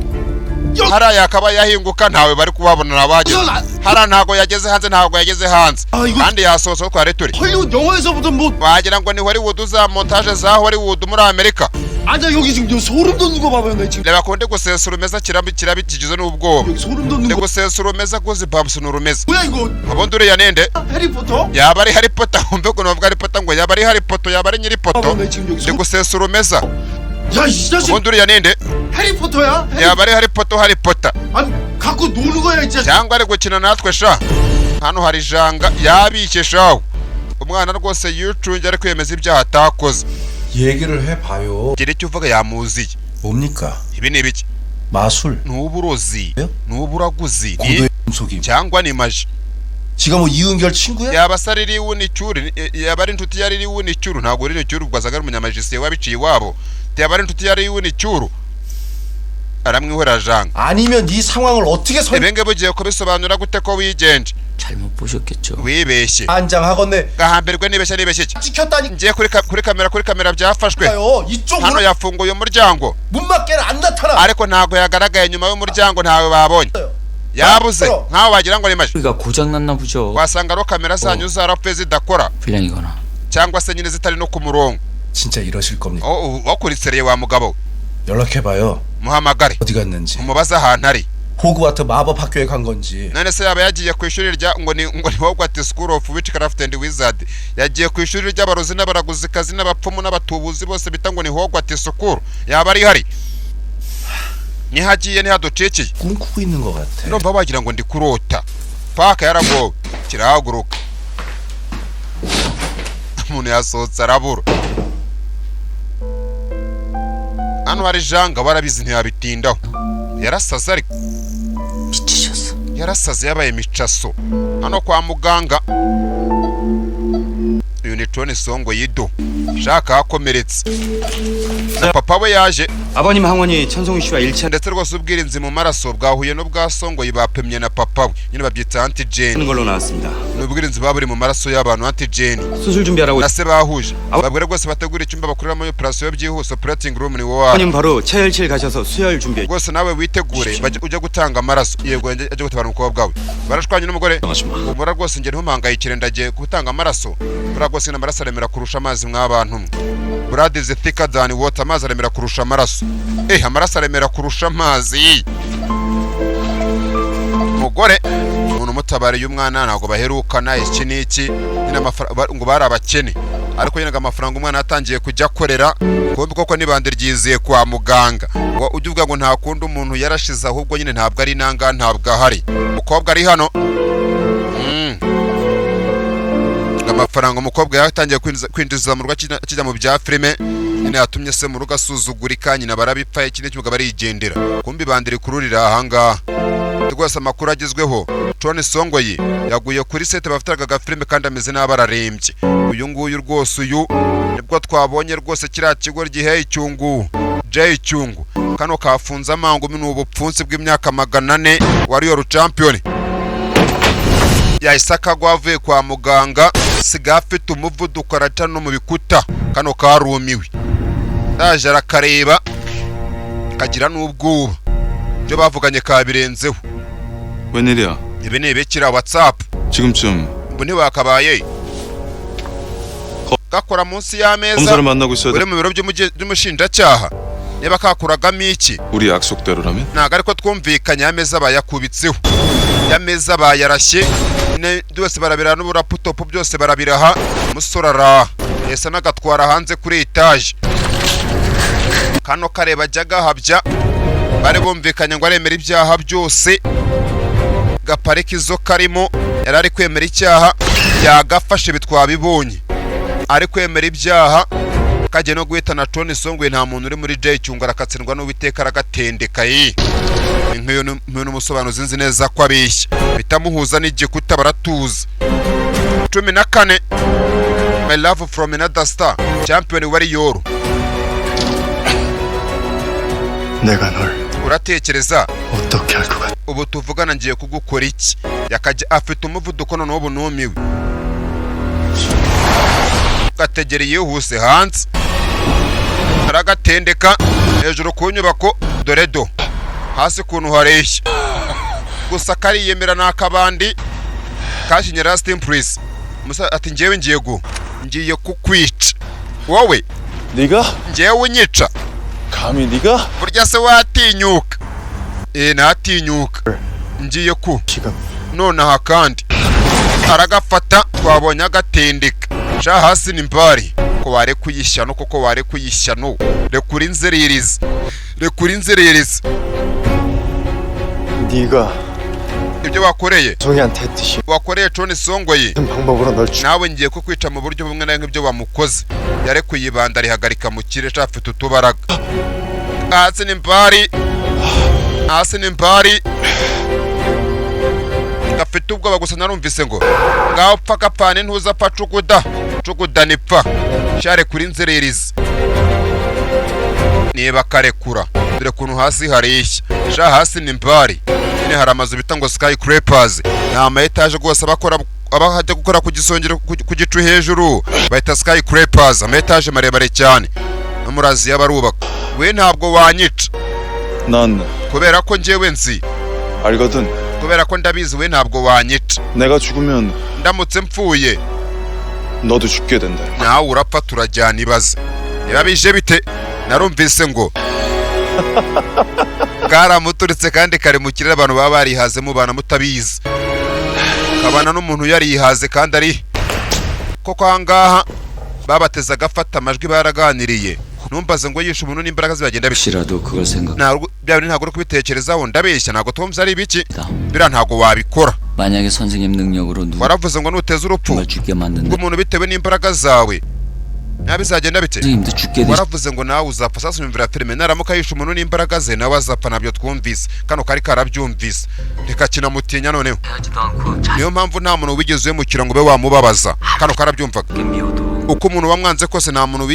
hariya yakaba yahinguka ntawe bari kubabona nabageze hariya ntago yageze hanze kandi yasohotse ko twari turi 헐리우드 영화에서 보던 뭐 wagira ngo ni Hollywood za montage za Hollywood muri Amerika 앉아 여기 지금 소름 돋는 거 봐봐요 나 지금. reba ko ndi gusesura umeza kirabikigize n'ubwoba 여기 소름 돋는 ndi 거. gusesura umeza guzi babs n'urumeza 뭐야 이거? abundi uriya nende 해리포터? yaba ari Harry Potter umbe ko novuga Harry Potter ngo yaba ari Harry Potter yaba ari nyiri poto 나 지금 여기 ndi gusesura umeza 야이 자식 abundi uriya nende 해리포터야? yaba ari Harry Potter 아니 갖고 노는 거야 이 자식. cyangwa ari gukina natwe sha hano hari janga yabike shaho umwana rwose yucunge ari kwemeza ibyaha atakoze 얘기를 해봐요. gira icyo uvuga yamuziye 뭡니까? ibi ni ibiki 마술. n'uburozi 요? n'uburaguzi 고도의 음속임. cyangwa ni maji 지가 뭐 이은결 친구야? yaba se ari riwuni cyuri yaba ari inshuti yari riwuni cyuru ntabwo rino cyuru bwazaga ari umunyamajisiye wabiciye iwabo yaba ari inshuti yari riwuni cyuru aramwihora janga 아니면 이 상황을 어떻게 설? ibenge bugiye kubisobanura gute ko wigenje 잘못 보셨겠죠. wibeshye 안장하건네 gahamberwe nibeshye iki 찍혔다니까요. ngiye kuri kamera byafashwe hano 이쪽으로 yafunguye umuryango 문 밖에는 안 나타나. ariko ntago yagaragaye nyuma y'umuryango ntawe babonye yabuze nkaho wagira ngo ni maji 우리가 고장났나 보죠. wasanga ro kamera zanyu zarapfuye zidakora 불량이거나. cyangwa se nyine zitari no ku murongo 진짜 이러실 겁니까? wakurikiriye wa mugabo 연락해봐요. muhamagare 어디 갔는지. umubaze ahantu ari 호그와트 마법 학교에 간 건지. none se yaba yagiye ku ishuri rya ngo ni Hogwarts School of Witchcraft and Wizard yagiye ku ishuri ry'abarozi n'abaraguzikazi n'abapfumu n'abatubuzi bose bita ngo ni Hogwarts School yaba ari hari nihagiye nihaducikiye 꿈꾸고 있는 것 같아. numva wagira ngo ndi kurota paka yaragowe kirahaguruka umuntu yasohotse arabura hano hari janga barabizi ntiyabitindaho yarasaze ariko 미치셨어. yarasaze yabaye micaso hano kwa muganga uyu ni Tony Songo Yido shaka hakomeretse na papa we yaje 아버님 항원이 천송희 씨와 일치하는 ndetse rwose ubwirinzi mu maraso bwahuye n'ubwa Songoyi bapimye na papa we nyine babyita antigen 걸로 나왔습니다. n'ubwirinzi baba buri mu maraso y'abantu antigen 수술 준비하라고. na se bahuje babwire rwose bategura icyumba bakoreramo operation byihuse operating room ni wowe 아버님 바로 체열실 가셔서 수혈 준비해. rwose nawe witegure ujya gutanga amaraso yego ajya gutabara umukobwa wawe barashwanye n'umugore ubura rwose ngene ntumangayikire ndagiye gutanga amaraso bura rwose n'amaraso aremera kurusha amazi mw'abantu mwe blood is thicker than water amazi aremera kurusha amaraso amaraso aremera kurusha amazi umugore umuntu mutabariye umwana ntabwo baherukana iki n'iki nyine ngo bari abakene ariko nyine amafaranga umwana yatangiye kujya akorera kumbi koko nibande ryiziye kwa muganga ujya uvuga ngo nta kundi umuntu yarashize ahubwo nyine ntabwo ari nanga ntabwo ahari umukobwa ari hano amafaranga umukobwa yatangiye kwinjiza mu rugo kijya mu bya filime nyine yatumye se mu rugo asuzugurika nyina barabipfa ikindi cy'umugabo arigendera kumbi bandiri kururira ahangaha rwose amakuru agezweho Tony Songoyi yaguye kuri sete bafitaraga agafilime kandi ameze nabi ararembye uyu nguyu rwose uyu nibwo twabonye rwose kiriya kigo ryiheye icyungu Jay Cyungu kano kafunze amangu ni ubupfunsi bw'imyaka 400 Warrior Champion yahise avuye kwa muganga siga afite umuvuduko araca no mu bikuta kano karumiwe ndaje arakareba kagira n'ubwoba byo bavuganye kabirenzeho 웬일이야? ibi ni ibikira WhatsApp 지금쯤 mbu ntibakabaye gakora munsi y'ameza 검사를 만나고 있어야 돼. uri mu biro by'umushinjacyaha niba kakuragamo iki 우리 약속대로라면? ntago ariko twumvikanye ameza bayakubitseho y'ameza bayarashye byose barabira n'uburaputopu byose barabiraha umusore araha ese nagatwara hanze kuri etaje kano kareba ajyaga habya bari bumvikanye ngo aremera ibyaha byose gaparika izo karimo yari ari kwemera icyaha yagafashe bitwabibonye ari kwemera ibyaha kajye no guhitana Tony Songoyi nta muntu uri muri Jay Cyungu arakatsindwa n'Uwiteka aragatendeka nk'iyo n'umusobanuzi nzi neza ko abeshya bitamuhuza n'igikuta baratuza 14 My Love from Another Star Champion Warrior 내가 널 uratekereza 어떻게 할 것 같아? ubu tuvugana ngiye kugukora iki yakajya afite umuvuduko none ubu numiwe gategereye huse hanze aragatendeka hejuru ku nyubako dore do hasi kuntu hareshya gusa kariyemera n'akabandi kashinyera Steam Prince musa ati ngiye ngiye kukwica wowe 네가 ngiye unyica 감히 네가 burya se watinyuka natinyuka ngiye ku 지금 nonaha kandi aragafata twabonye agatendeka sha hasi ni mbari ko ware kuyishyano koko ware kuyishyano rekura inzererezi 네가 ibyo wakoreye 정희한테 했듯이 wakoreye Tony Songoyi 무슨 방법으로 널 죽... nawe ngiye ko kwica mu buryo bumwe na nk'ibyo wamukoze yare kuyibanda rihagarika mu kirere cyafite utubaraga hasi ni mbari gafite ubwoba gusa narumvise ngo ngaho pfa kapane ntuza pfa cuguda nipfa share kuri inzererezi niba karekura dore kuntu hasi hareshya sha hasi ni mbari nyine hari amazu bita ngo skyscrapers ni ama etage rwose abahajya gukora ku gisongero ku gicu hejuru bahita skyscrapers ama etage marebare cyane n'umurazi y'abarubaka we ntabwo wanyica 난 kubera ko njyewe nzi 알거든. kubera ko ndabizi we ntabwo wanyica 내가 죽으면 ndamutse mpfuye 너도 죽게 된다. nawe urapfa turajyana ibaze niba bije bite narumvise ngo karamuturitse kandi kari mu kirere abantu baba barihaze mubana mutabizi kabana n'umuntu yarihaze kandi ari koko ahangaha babateze agafata amajwi baraganiriye numbaze ngo yishe umuntu n'imbaraga zibagenda 혹시라도 그걸 생각 ntabwo uri kubitekerezaho ndabeshya ntabwo twumva ari ibiki bira ntabwo wabikora 만약에 선생님 능력으로 누구 waravuze ngo nuteze urupfu 정말 죽게 만든다 rw'umuntu bitewe n'imbaraga zawe bizagenda bite 선생님도 죽게 되시 waravuze ngo nawe uzapfa sasa umvira filime naramuka yishe umuntu n'imbaraga ze nawe azapfa nabyo twumvise kano kari karabyumvise reka kinamutinya noneho niyo mpamvu nta muntu wigeze uhemukira ngo ube wamubabaza kano karabyumvaga uko umuntu bamwanze kose nta muntu